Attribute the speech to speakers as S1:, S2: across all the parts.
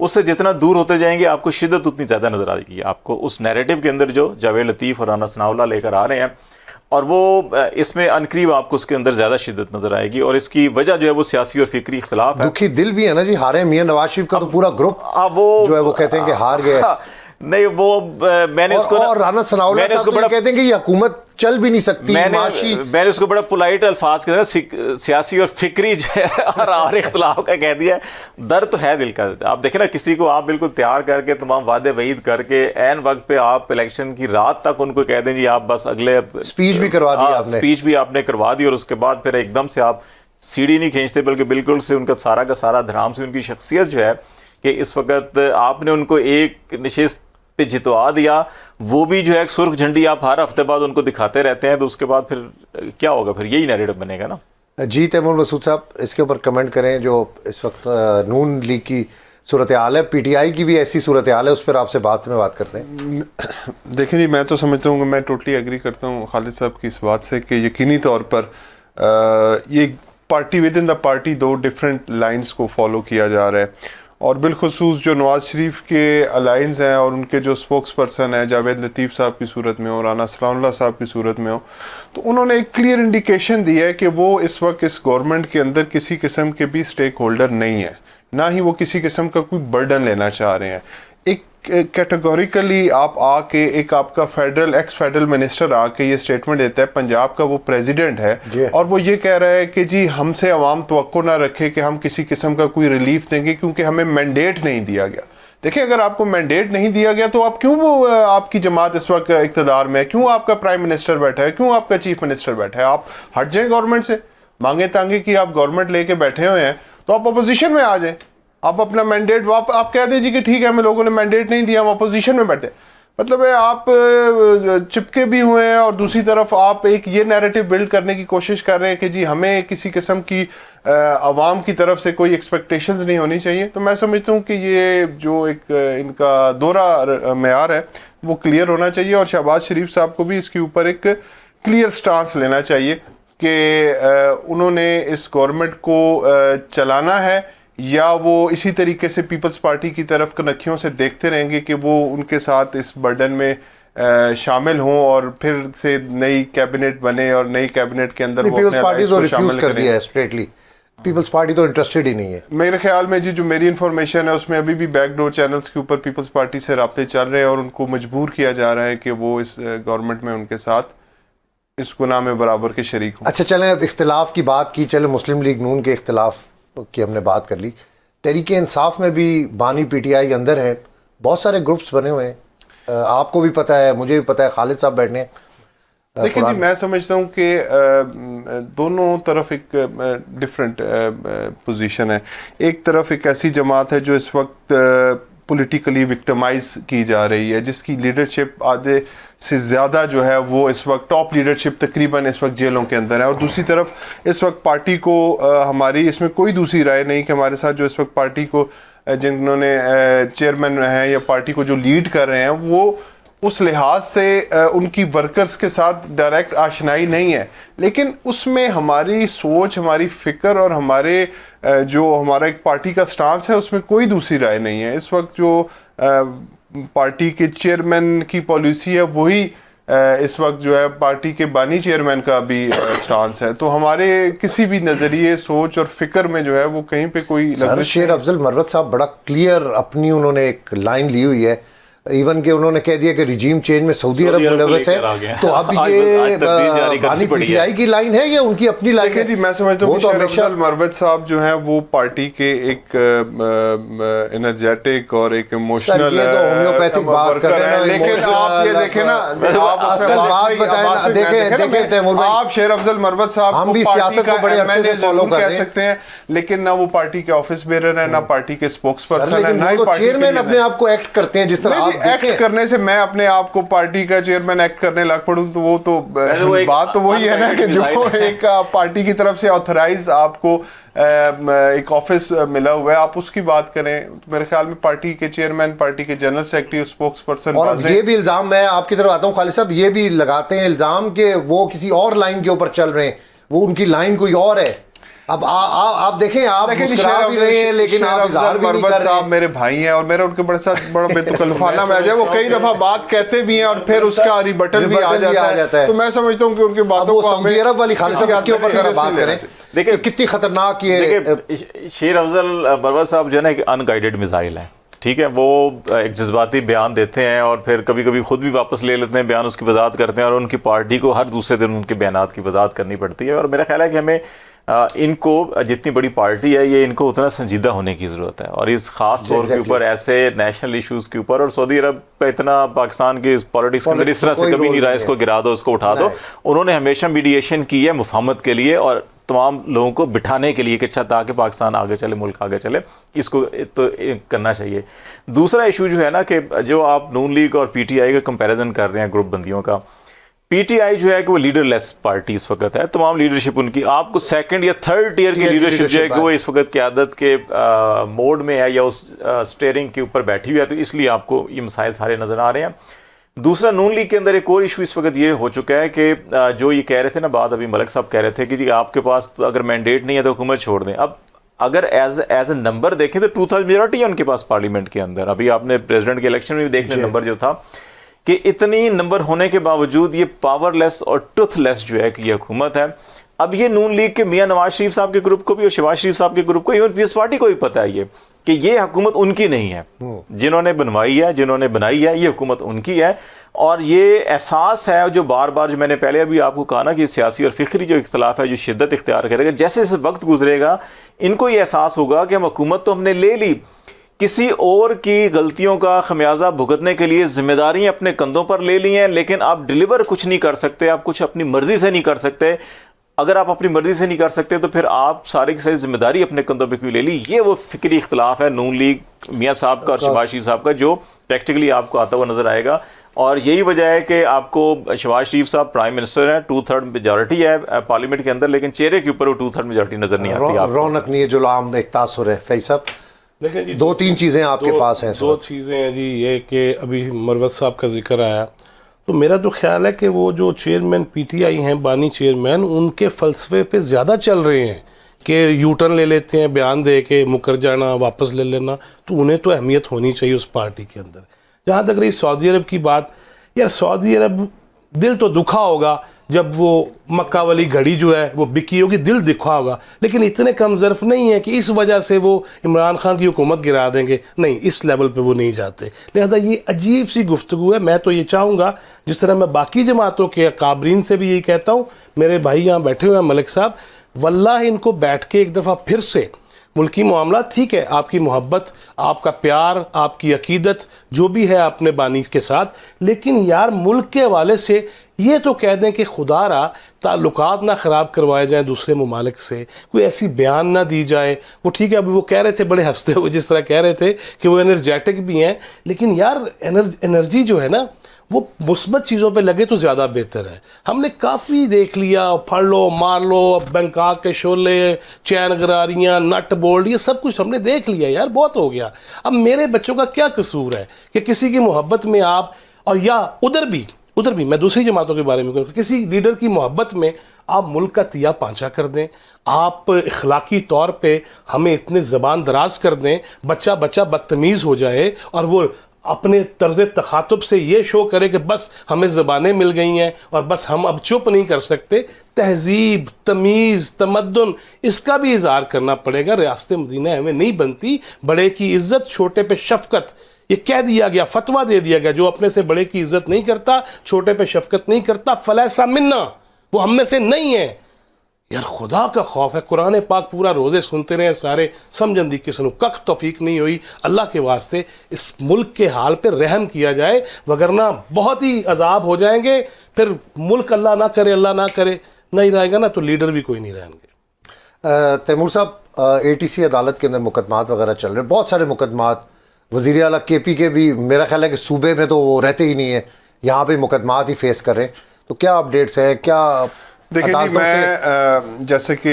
S1: اس سے جتنا دور ہوتے جائیں گے آپ کو شدت اتنی زیادہ نظر آئے گی. آپ کو اس نیریٹو کے اندر جو جاوید لطیف اور رانا ثناء اللہ لے کر آ رہے ہیں, اور وہ اس میں عنقریب آپ کو اس کے اندر زیادہ شدت نظر آئے گی, اور اس کی وجہ جو ہے وہ سیاسی اور فکری اختلاف ہے.
S2: دکھی دل بھی ہے نا جی, ہارے میاں نواز شریف کا تو پورا گروپ جو ہے وہ کہتے ہیں کہ ہار گئے.
S1: نہیں وہ میں نے اس کو,
S2: اور رانا ثناء اللہ صاحب تو کہتے ہیں کہ یہ حکومت چل بھی نہیں سکتی.
S1: میں نے اس کو بڑا پولائٹ الفاظ کے سیاسی اور فکری جو ہے اور اختلاف کا کہہ دیا. درد تو ہے دل کا. آپ دیکھیں نا, کسی کو آپ بالکل تیار کر کے تمام وعدے وعید کر کے عین وقت پہ آپ الیکشن کی رات تک ان کو کہہ دیں جی آپ بس اگلے
S2: اسپیچ بھی کروا دی,
S1: اسپیچ بھی آپ نے کروا دی, اور اس کے بعد پھر ایک دم سے آپ سیڑھی نہیں کھینچتے بلکہ بالکل سے ان کا سارا دھرام سے ان کی شخصیت جو ہے کہ اس وقت آپ نے ان کو ایک نشست پہ جتوا دیا, وہ بھی جو ہے ایک سرخ جھنڈی آپ ہر ہفتے بعد ان کو دکھاتے رہتے ہیں, تو اس کے بعد پھر کیا ہوگا, پھر یہی نیریٹو بنے گا نا.
S2: جی تیمور مسعود صاحب اس کے اوپر کمنٹ کریں. جو اس وقت نون لیگ کی صورتحال ہے, پی ٹی آئی کی بھی ایسی صورتحال ہے, اس پر آپ سے بات کرتے ہیں.
S3: دیکھیں جی, میں تو سمجھتا ہوں کہ میں ٹوٹلی ایگری کرتا ہوں خالد صاحب کی اس بات سے کہ یقینی طور پر یہ party within the party دو ڈفرینٹ لائنز کو فالو کیا جا رہا ہے, اور بالخصوص جو نواز شریف کے الائنس ہیں اور ان کے جو اسپوکس پرسن ہیں جاوید لطیف صاحب کی صورت میں ہو, رانا ثناء اللہ صاحب کی صورت میں ہو, تو انہوں نے ایک کلیئر انڈیکیشن دی ہے کہ وہ اس وقت اس گورنمنٹ کے اندر کسی قسم کے بھی اسٹیک ہولڈر نہیں ہیں, نہ ہی وہ کسی قسم کا کوئی برڈن لینا چاہ رہے ہیں. ایک کیٹیگوریکلی آپ آ کے ایک آپ کا ایکس فیڈرل منسٹر آ کے یہ اسٹیٹمنٹ دیتا ہے, پنجاب کا وہ پریزیڈنٹ ہے, اور وہ یہ کہہ رہا ہے کہ جی ہم سے عوام توقع نہ رکھے کہ ہم کسی قسم کا کوئی ریلیف دیں گے کیونکہ ہمیں مینڈیٹ نہیں دیا گیا. دیکھیں اگر آپ کو مینڈیٹ نہیں دیا گیا تو آپ کیوں آپ کی جماعت اس وقت اقتدار میں ہے, کیوں آپ کا پرائم منسٹر بیٹھا ہے, کیوں آپ کا چیف منسٹر بیٹھا ہے. آپ ہٹ جائیں گورنمنٹ سے, مانگے تانگے کی آپ گورنمنٹ لے کے بیٹھے ہوئے ہیں تو آپ اپوزیشن میں آ جائیں, آپ اپنا مینڈیٹ آپ کہہ دیں جی کہ ٹھیک ہے ہمیں لوگوں نے مینڈیٹ نہیں دیا, ہم اپوزیشن میں بیٹھے. مطلب ہے آپ چپکے بھی ہوئے ہیں, اور دوسری طرف آپ ایک یہ نیریٹو بلڈ کرنے کی کوشش کر رہے ہیں کہ جی ہمیں کسی قسم کی عوام کی طرف سے کوئی ایکسپیکٹیشنز نہیں ہونی چاہیے. تو میں سمجھتا ہوں کہ یہ جو ایک ان کا دورہ معیار ہے وہ کلیئر ہونا چاہیے, اور شہباز شریف صاحب کو بھی اس کے اوپر ایک کلیئر سٹانس لینا چاہیے کہ انہوں نے اس گورنمنٹ کو چلانا ہے یا وہ اسی طریقے سے پیپلز پارٹی کی طرف کنکھیوں سے دیکھتے رہیں گے کہ وہ ان کے ساتھ اس برڈن میں شامل ہوں اور پھر سے نئی کیبنٹ بنے اور نئی کیبنٹ کے اندر
S2: پیپلز پارٹی تو ریفیوز کر دیا ہے اسٹریٹلی, پیپلز پارٹی تو انٹرسٹڈ ہی نہیں ہے.
S3: میرے خیال میں جی جو میری انفارمیشن ہے اس میں ابھی بھی بیک ڈور چینلز کے اوپر پیپلز پارٹی سے رابطے چل رہے ہیں اور ان کو مجبور کیا جا رہا ہے کہ وہ اس گورنمنٹ میں ان کے ساتھ اس گناہ میں برابر کے شریک ہوں.
S2: اچھا چلیں اب اختلاف کی بات کی, چلیں مسلم لیگ نون کے اختلاف کی ہم نے بات کر لی. تحریک انصاف میں بھی بانی پی ٹی آئی اندر ہے, بہت سارے گروپس بنے ہوئے ہیں, آپ کو بھی پتہ ہے, مجھے بھی پتہ ہے, خالد صاحب بیٹھنے.
S3: دیکھیں جی میں سمجھتا ہوں کہ دونوں طرف ایک ڈفرینٹ پوزیشن ہے. ایک طرف ایک ایسی جماعت ہے جو اس وقت پولیٹیکلی وکٹمائز کی جا رہی ہے, جس کی لیڈرشپ آدھے سے زیادہ جو ہے وہ اس وقت ٹاپ لیڈرشپ تقریباً اس وقت جیلوں کے اندر ہے. اور دوسری طرف اس وقت پارٹی کو ہماری اس میں کوئی دوسری رائے نہیں کہ ہمارے ساتھ جو اس وقت پارٹی کو جنہوں نے چیئرمین ہیں یا پارٹی کو جو لیڈ کر رہے ہیں وہ اس لحاظ سے ان کی ورکرز کے ساتھ ڈائریکٹ آشنائی نہیں ہے, لیکن اس میں ہماری سوچ, ہماری فکر اور ہمارے جو ہمارا ایک پارٹی کا سٹانس ہے اس میں کوئی دوسری رائے نہیں ہے. اس وقت جو پارٹی کے چیئرمین کی پالیسی ہے وہی اس وقت جو ہے پارٹی کے بانی چیئرمین کا بھی سٹانس ہے. تو ہمارے کسی بھی نظریے, سوچ اور فکر میں جو ہے وہ کہیں پہ کوئی
S2: شیر افضل مروت صاحب بڑا کلیئر اپنی انہوں نے ایک لائن لی ہوئی ہے, ایون کہ انہوں نے کہہ دیا کہ ریجیم چینج میں سعودی عرب ملوث ہے. تو اب یہ بانی پی ٹی آئی کی لائن ہے یا ان کی اپنی لائن ہے؟
S3: جی میں سمجھتا ہوں کہ شیر افضل مروت صاحب جو ہیں وہ پارٹی کے ایک انرجیٹک اور ایک ایموشنل ورکر ہیں, لیکن آپ یہ دیکھیں نا, آپ شیر افضل مروت صاحب کو پارٹی کا ایم این اے ضرور کہہ سکتے ہیں, لیکن نہ وہ پارٹی کے آفس بیرر ہیں, نہ پارٹی کے اسپوکس پرسن ہیں, نہ ہی پارٹی
S2: چیئرمین اپنے آپ کو ایکٹ کرتے ہیں جس طرح
S3: ایکٹ کرنے سے میں اپنے آپ کو پارٹی کا چیئرمین ایکٹ کرنے لگ پڑوں تو وہ تو بات تو وہی ہے نا کہ جو ایک پارٹی کی طرف سے آتھرائز آپ کو ایک آفس ملا ہوا ہے آپ اس کی بات کریں. میرے خیال میں پارٹی کے چیئرمین, پارٹی کے جنرل سیکرٹری, اسپوکس پرسن,
S2: اور یہ بھی الزام, میں آپ کی طرف آتا ہوں خالد صاحب, یہ بھی لگاتے ہیں الزام کہ وہ کسی اور لائن کے اوپر چل رہے ہیں, وہ ان کی لائن کوئی اور ہے. اب آپ دیکھیں آپ مسکرا بھی رہے ہیں لیکن آپ اظہار بھی نہیں کر رہے
S3: صاحب میرے بھائی ہیں اور میرا ان کے بڑے ساتھ بڑا بے تکلفانہ میں آ جائے. وہ کئی دفعہ بات کہتے بھی ہیں اور پھر اس کا ریبٹل بھی آ جاتا ہے. تو میں سمجھتا ہوں کہ ان کی باتوں کو
S2: سعودی عرب والی خالص اس کے اوپر ذرا بات کریں. دیکھیں کتنی خطرناک یہ
S1: شیر افضل برور صاحب جو ہے نا ایک ان گائیڈڈ میزائل ہے. ٹھیک ہے, وہ ایک جذباتی بیان دیتے ہیں اور پھر کبھی کبھی خود بھی واپس لے لیتے ہیں بیان, اس کی وضاحت کرتے ہیں اور ان کی پارٹی کو ہر دوسرے دن ان کے بیانات کی وضاحت کرنی پڑتی ہے. اور میرا خیال ہے کہ ہمیں ان کو, جتنی بڑی پارٹی ہے یہ ان کو اتنا سنجیدہ ہونے کی ضرورت ہے اور اس خاص طور کے اوپر ایسے نیشنل ایشوز کے اوپر. اور سعودی عرب کا اتنا پاکستان کی پالیٹکس کے اندر اس طرح سے کبھی نہیں رہا اس کو گرا دو اس کو اٹھا دو. انہوں نے ہمیشہ میڈیشن کی ہے مفاہمت کے لیے اور تمام لوگوں کو بٹھانے کے لیے کہ اچھا تاکہ پاکستان آگے چلے, ملک آگے چلے, اس کو تو کرنا چاہیے. دوسرا ایشو جو ہے نا کہ جو آپ نون لیگ اور پی ٹی آئی کا کمپیریزن کر رہے ہیں گروپ بندیوں کا, پی ٹی آئی جو ہے کہ وہ لیڈر لیس پارٹی اس وقت ہے. تمام لیڈرشپ ان کی آپ کو سیکنڈ یا تھرڈ ٹیئر کی لیڈرشپ جو ہے کہ وہ اس وقت قیادت کے موڈ میں ہے یا اس سٹیئرنگ کے اوپر بیٹھی ہوئی ہے, تو اس لیے آپ کو یہ مسائل سارے نظر آ رہے ہیں. دوسرا نون لیگ کے اندر ایک اور ایشو اس وقت یہ ہو چکا ہے کہ جو یہ کہہ رہے تھے نا بات ابھی ملک صاحب کہہ رہے تھے کہ جی آپ کے پاس اگر مینڈیٹ نہیں ہے تو حکومت چھوڑ دیں. اب اگر ایز اے نمبر دیکھیں تو 2/3 میجورٹی ہے ان کے پاس پارلیمنٹ کے اندر. ابھی آپ نے پریزیڈنٹ کے الیکشن میں بھی دیکھ لیں نمبر جو تھا کہ اتنی نمبر ہونے کے باوجود یہ پاور لیس اور ٹروتھ لیس جو ہے کہ یہ حکومت ہے. اب یہ نون لیگ کے میاں نواز شریف صاحب کے گروپ کو بھی اور شہباز شریف صاحب کے گروپ کو, ایون پیپلز پارٹی کو بھی پتہ ہے یہ کہ یہ حکومت ان کی نہیں ہے. جنہوں نے بنوائی ہے, جنہوں نے بنائی ہے, یہ حکومت ان کی ہے. اور یہ احساس ہے جو بار بار جو میں نے پہلے ابھی آپ کو کہا نا کہ سیاسی اور فکری جو اختلاف ہے جو شدت اختیار کرے گا, جیسے جیسے وقت گزرے گا ان کو یہ احساس ہوگا کہ ہم حکومت تو ہم نے لے لی, کسی اور کی غلطیوں کا خمیازہ بھگتنے کے لیے ذمہ داریاں اپنے کندھوں پر لے لی ہیں, لیکن آپ ڈیلیور کچھ نہیں کر سکتے, آپ کچھ اپنی مرضی سے نہیں کر سکتے. اگر آپ اپنی مرضی سے نہیں کر سکتے تو پھر آپ ساری کی ساری ذمہ داری اپنے کندھوں پہ کیوں لے لی. یہ وہ فکری اختلاف ہے نون لیگ میاں صاحب کا اور شہباز شریف صاحب کا جو پریکٹیکلی آپ کو آتا ہوا نظر آئے گا. اور یہی وجہ ہے کہ آپ کو شہباز شریف صاحب پرائم منسٹر ہیں, 2/3 میجورٹی ہے پارلیمنٹ کے اندر, لیکن چہرے کے اوپر وہ 2/3 میجورٹی نظر نہیں آتی.
S2: رونق نہیں ہے جو عام ایک تاثر ہے. فیض صاحب
S4: دیکھیں جی
S2: 2-3 چیزیں آپ کے پاس ہیں.
S4: 2 چیزیں ہیں جی. یہ کہ ابھی مروت صاحب کا ذکر آیا تو میرا تو خیال ہے کہ وہ جو چیئرمین پی ٹی آئی ہیں, بانی چیئرمین, ان کے فلسفے پہ زیادہ چل رہے ہیں کہ یو ٹرن لے لیتے ہیں بیان دے کے مکر جانا واپس لے لینا. تو انہیں تو اہمیت ہونی چاہیے اس پارٹی کے اندر. جہاں تک رہی سعودی عرب کی بات, یار سعودی عرب دل تو دکھا ہوگا جب وہ مکہ والی گھڑی جو ہے وہ بکی ہوگی, دل دکھا ہوگا, لیکن اتنے کم ظرف نہیں ہے کہ اس وجہ سے وہ عمران خان کی حکومت گرا دیں گے. نہیں, اس لیول پہ وہ نہیں جاتے. لہذا یہ عجیب سی گفتگو ہے. میں تو یہ چاہوں گا جس طرح میں باقی جماعتوں کے اکابرین سے بھی یہی کہتا ہوں, میرے بھائی یہاں بیٹھے ہوئے ہیں ملک صاحب, واللہ ان کو بیٹھ کے ایک دفعہ پھر سے ملکی معاملات, ٹھیک ہے آپ کی محبت, آپ کا پیار, آپ کی عقیدت جو بھی ہے اپنے بانی کے ساتھ, لیکن یار ملک کے حوالے سے یہ تو کہہ دیں کہ خدا را تعلقات نہ خراب کروائے جائیں دوسرے ممالک سے, کوئی ایسی بیان نہ دی جائے. وہ ٹھیک ہے ابھی وہ کہہ رہے تھے بڑے ہنستے ہوئے جس طرح کہہ رہے تھے کہ وہ انرجیٹک بھی ہیں, لیکن یار انرجی جو ہے نا وہ مثبت چیزوں پہ لگے تو زیادہ بہتر ہے. ہم نے کافی دیکھ لیا, پھڑ لو مار لو, بینکاک کے شعلے, چین غراریاں, نٹ بولٹ, یہ سب کچھ ہم نے دیکھ لیا یار, بہت ہو گیا. اب میرے بچوں کا کیا قصور ہے کہ کسی کی محبت میں آپ, اور یا ادھر بھی میں دوسری جماعتوں کے بارے میں کہوں, کسی لیڈر کی محبت میں آپ ملک کا تیا پانچا کر دیں, آپ اخلاقی طور پہ ہمیں اتنے زبان دراز کر دیں, بچہ بدتمیز ہو جائے اور وہ اپنے طرز تخاطب سے یہ شو کرے کہ بس ہمیں زبانیں مل گئی ہیں اور بس ہم اب چپ نہیں کر سکتے. تہذیب, تمیز, تمدن, اس کا بھی اظہار کرنا پڑے گا. ریاست مدینہ ہمیں نہیں بنتی. بڑے کی عزت, چھوٹے پہ شفقت, یہ کہہ دیا گیا, فتویٰ دے دیا گیا, جو اپنے سے بڑے کی عزت نہیں کرتا, چھوٹے پہ شفقت نہیں کرتا, فلیسا منا, وہ ہم میں سے نہیں ہے. یار خدا کا خوف ہے. قرآن پاک پورا روزے سنتے رہے سارے, سمجھن دی کسی نے کک توفیق نہیں ہوئی. اللہ کے واسطے اس ملک کے حال پہ رحم کیا جائے, وگرنہ بہت ہی عذاب ہو جائیں گے. پھر ملک اللہ نہ کرے نہیں رہے گا نا, تو لیڈر بھی کوئی نہیں رہیں گے.
S2: تیمور صاحب, اے ٹی سی عدالت کے اندر مقدمات وغیرہ چل رہے ہیں, بہت سارے مقدمات. وزیر اعلیٰ کے پی کے بھی میرا خیال ہے کہ صوبے میں تو وہ رہتے ہی نہیں ہیں, یہاں پہ مقدمات ہی فیس کر رہے ہیں. تو کیا اپڈیٹس ہیں, کیا
S3: دیکھیں جی, میں جیسے کہ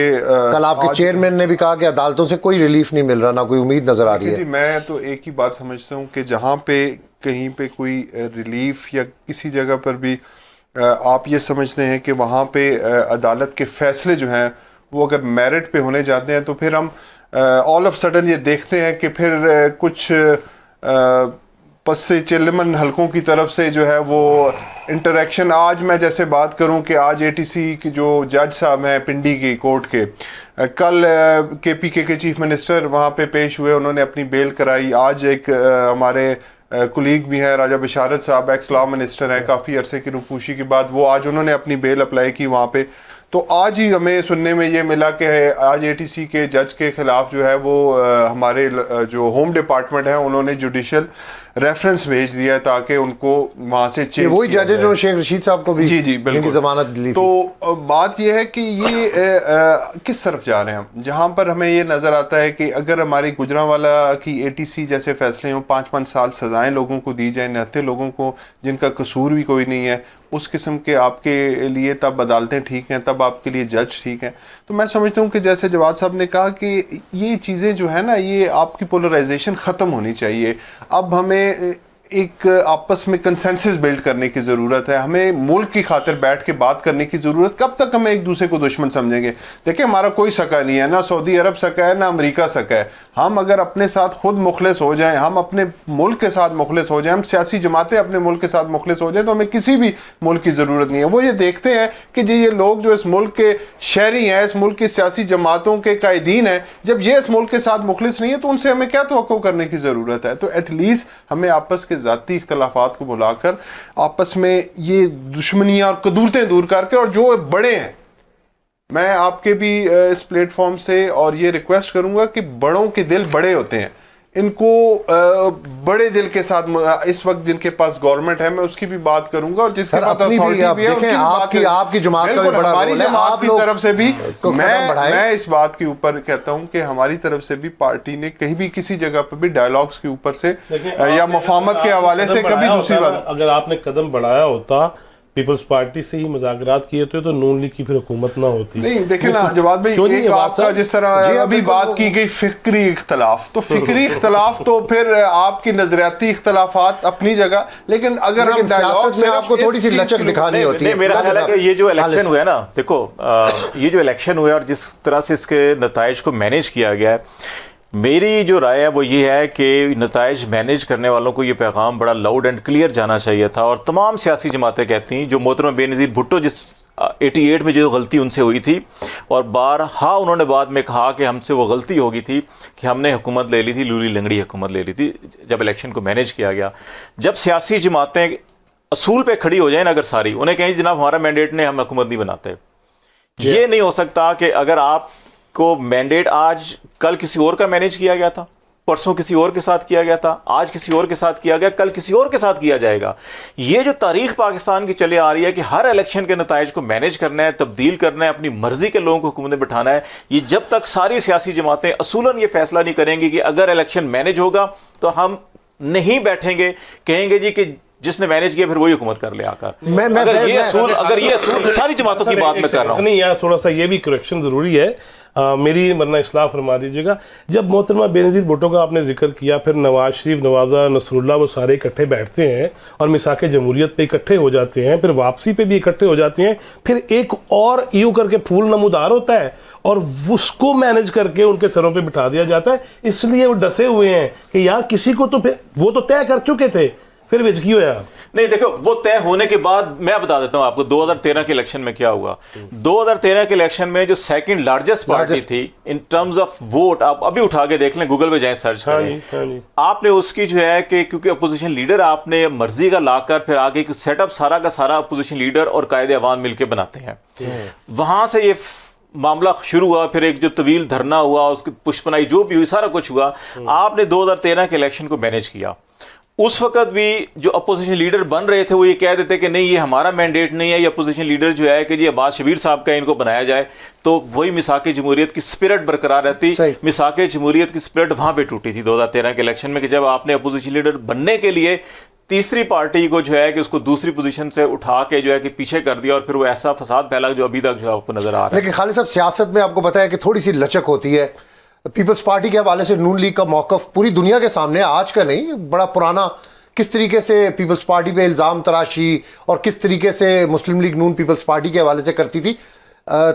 S2: کل آپ کے چیئرمین نے بھی کہا کہ عدالتوں سے کوئی ریلیف نہیں مل رہا, نہ کوئی امید نظر آ رہی ہے.
S3: جی میں تو ایک ہی بات سمجھتا ہوں کہ جہاں پہ کہیں پہ کوئی ریلیف یا کسی جگہ پر بھی آپ یہ سمجھتے ہیں کہ وہاں پہ عدالت کے فیصلے جو ہیں وہ اگر میرٹ پہ ہونے جاتے ہیں تو پھر ہم آل آف سڈن یہ دیکھتے ہیں کہ پھر کچھ پس سے چلمن حلقوں کی طرف سے جو ہے وہ انٹریکشن. آج میں جیسے بات کروں کہ آج اے ٹی سی کی جو جج صاحب ہیں پنڈی کی کورٹ کے, کل کے پی کے چیف منسٹر وہاں پہ پیش ہوئے, انہوں نے اپنی بیل کرائی. آج ایک ہمارے کولیگ بھی ہیں راجہ بشارت صاحب, ایکس لا منسٹر ہیں, کافی عرصے کی روپوشی کے بعد وہ آج انہوں نے اپنی بیل اپلائی کی وہاں پہ. تو آج ہی ہمیں سننے میں یہ ملا کہ آج اے ٹی سی کے جج کے خلاف جو ہے وہ ہمارے جو ہوم ڈپارٹمنٹ ہیں انہوں نے جوڈیشل ریفرنس بھیج دیا ہے تاکہ ان کو وہاں سے چینج
S2: وہی جج جو شیخ رشید صاحب کو بھی
S3: جی بالکل
S2: ضمانت دی.
S3: تو بات یہ ہے کہ یہ کس طرف جا رہے ہیں ہم, جہاں پر ہمیں یہ نظر آتا ہے کہ اگر ہماری گجرانوالہ کی اے ٹی سی جیسے فیصلے ہوں, 5-5 سال سزائیں لوگوں کو دی جائیں, 69 لوگوں کو جن کا قصور بھی کوئی نہیں ہے, اس قسم کے آپ کے لیے تب عدالتیں ٹھیک ہیں, تب آپ کے لیے جج ٹھیک ہیں. تو میں سمجھتا ہوں کہ جیسے جواد صاحب نے کہا کہ یہ چیزیں جو ہے نا یہ آپ کی پولرائزیشن ختم ہونی چاہیے. اب ہمیں ایک آپس میں کنسنسس بلڈ کرنے کی ضرورت ہے, ہمیں ملک کی خاطر بیٹھ کے بات کرنے کی ضرورت. کب تک ہمیں ایک دوسرے کو دشمن سمجھیں گے؟ دیکھیں ہمارا کوئی سکا نہیں ہے, نہ سعودی عرب سکا ہے نہ امریکہ سکا ہے. ہم اگر اپنے ساتھ خود مخلص ہو جائیں, ہم اپنے ملک کے ساتھ مخلص ہو جائیں, ہم سیاسی جماعتیں اپنے ملک کے ساتھ مخلص ہو جائیں تو ہمیں کسی بھی ملک کی ضرورت نہیں ہے. وہ یہ دیکھتے ہیں کہ جی یہ لوگ جو اس ملک کے شہری ہیں, اس ملک کی سیاسی جماعتوں کے قائدین ہیں, جب یہ اس ملک کے ساتھ مخلص نہیں ہے تو ان سے ہمیں کیا توقع کرنے کی ضرورت ہے؟ تو ایٹ لیسٹ ہمیں آپس کے ذاتی اختلافات کو بلا کر آپس میں یہ دشمنیاں اور قدورتیں دور کر کے, اور جو بڑے ہیں, میں آپ کے بھی اس پلیٹ فارم سے اور یہ ریکویسٹ کروں گا کہ بڑوں کے دل بڑے ہوتے ہیں, ان کو بڑے دل کے ساتھ اس وقت جن کے پاس گورنمنٹ ہے میں اس کی بھی بات کروں گا, اور جس کے پاس اتھارٹی بھی ہے اس کی بھی بات کروں گا.
S2: آپ کی جماعت کا بھی بڑا
S3: ہماری
S2: رول ہے,
S3: جماعت کی طرف سے بھی میں اس بات کے اوپر کہتا ہوں کہ ہماری طرف سے بھی پارٹی نے کہیں بھی کسی جگہ پہ بھی ڈائیلاگز کے اوپر سے یا مفاہمت کے حوالے سے کبھی دوسری بات,
S4: اگر آپ نے قدم بڑھایا ہوتا پیپلز پارٹی سے ہی مذاکرات کیے تو نون لیگ کی پھر حکومت نہ ہوتی.
S3: نہیں دیکھیں نا جواد بھائی, ایک آپ کا جس طرح ابھی بات کی گئی فکری اختلاف, تو فکری اختلاف تو پھر آپ کی نظریاتی اختلافات اپنی جگہ, لیکن اگر ہم ڈائیلاگ میں آپ کو تھوڑی سی
S2: لچک دکھانی ہوتی ہے.
S1: میرا خیال ہے کہ یہ جو الیکشن ہوا ہے نا, دیکھو یہ جو الیکشن ہوا ہے اور جس طرح سے اس کے نتائج کو مینیج کیا گیا ہے, میری جو رائے ہے وہ یہ ہے کہ نتائج مینیج کرنے والوں کو یہ پیغام بڑا لاؤڈ اینڈ کلیئر جانا چاہیے تھا. اور تمام سیاسی جماعتیں کہتی ہیں, جو محترمہ بے نظیر بھٹو جس 88 میں جو غلطی ان سے ہوئی تھی, اور بارہا انہوں نے بعد میں کہا کہ ہم سے وہ غلطی ہو گئی تھی کہ ہم نے حکومت لے لی تھی, لولی لنگڑی حکومت لے لی تھی جب الیکشن کو مینیج کیا گیا. جب سیاسی جماعتیں اصول پہ کھڑی ہو جائیں نا, اگر ساری انہیں کہیں جناب ہمارا مینڈیٹ نے, ہم حکومت نہیں بناتے. یہ نہیں ہو سکتا کہ اگر آپ کو مینڈیٹ آج کل کسی اور کا مینیج کیا گیا تھا, پرسوں کسی اور کے ساتھ کیا گیا تھا, آج کسی اور کے ساتھ کیا گیا, کل کسی اور کے ساتھ کیا جائے گا. یہ جو تاریخ پاکستان کی چلے آ رہی ہے کہ ہر الیکشن کے نتائج کو مینیج کرنا ہے, تبدیل کرنا ہے, اپنی مرضی کے لوگوں کو حکومت میں بٹھانا ہے, یہ جب تک ساری سیاسی جماعتیں اصولاً یہ فیصلہ نہیں کریں گی کہ اگر الیکشن مینیج ہوگا تو ہم نہیں بیٹھیں گے, کہیں گے جی کہ جس نے مینیج کیا پھر وہی حکومت کر لے آ کر. اگر یہ اصول ساری جماعتوں کی بات میں کر رہا ہوں.
S4: نہیں, یہاں تھوڑا سا یہ بھی کریکشن ضروری ہے میری, ورنہ اصلاح فرما دیجیے گا. جب محترمہ بے نظیر بھٹو کا آپ نے ذکر کیا, پھر نواز شریف, نوازہ, نصر اللہ, وہ سارے اکٹھے بیٹھتے ہیں اور میثاق جمہوریت پہ اکٹھے ہو جاتے ہیں, پھر واپسی پہ بھی اکٹھے ہو جاتے ہیں, پھر ایک اور یوں کر کے پھول نمودار ہوتا ہے اور اس کو مینیج کر کے ان کے سروں پہ بٹھا دیا جاتا ہے. اس لیے وہ ڈسے ہوئے ہیں کہ یار کسی کو تو پھر وہ تو طے کر چکے تھے, پھر وجکی ہوا.
S1: نہیں دیکھو, وہ طے ہونے کے بعد میں بتا دیتا ہوں آپ کو 2013 کے الیکشن میں کیا ہوا. 2013 کے الیکشن میں جو سیکنڈ لارجسٹ پارٹی تھی ان ٹرمز آف ووٹ, آپ ابھی اٹھا کے دیکھ لیں, گوگل پہ جائیں سرچ کریں, آپ نے اس کی جو ہے کہ کیونکہ اپوزیشن لیڈر آپ نے مرضی کا لا کر پھر آگے سیٹ اپ سارا کا سارا اپوزیشن لیڈر اور قائد عوام مل کے بناتے ہیں. وہاں سے یہ معاملہ شروع ہوا, پھر ایک جو طویل دھرنا ہوا, اس کی پشپنائی جو بھی ہوئی, سارا کچھ ہوا. آپ نے 2013 کے الیکشن کو مینیج کیا. اس وقت بھی جو اپوزیشن لیڈر بن رہے تھے وہ یہ کہہ دیتے کہ نہیں یہ ہمارا مینڈیٹ نہیں ہے, یہ اپوزیشن لیڈر جو ہے کہ جی عباس شبیر صاحب کا ان کو بنایا جائے, تو وہی میثاق جمہوریت کی اسپرٹ برقرار رہتی. میثاق جمہوریت کی اسپرٹ وہاں پہ ٹوٹی تھی 2013 کے الیکشن میں, کہ جب آپ نے اپوزیشن لیڈر بننے کے لیے تیسری پارٹی کو جو ہے کہ اس کو دوسری پوزیشن سے اٹھا کے جو ہے کہ پیچھے کر دیا, اور پھر وہ ایسا فساد پھیلا جو ابھی تک جو ہے آپ کو نظر آ رہا ہے.
S2: لیکن خالد صاحب سیاست میں آپ کو پتہ ہے کہ تھوڑی سی لچک ہوتی ہے. پیپلز پارٹی کے حوالے سے نون لیگ کا موقف پوری دنیا کے سامنے, آج کا نہیں, بڑا پرانا, کس طریقے سے پیپلز پارٹی پہ الزام تراشی اور کس طریقے سے مسلم لیگ نون پیپلز پارٹی کے حوالے سے کرتی تھی.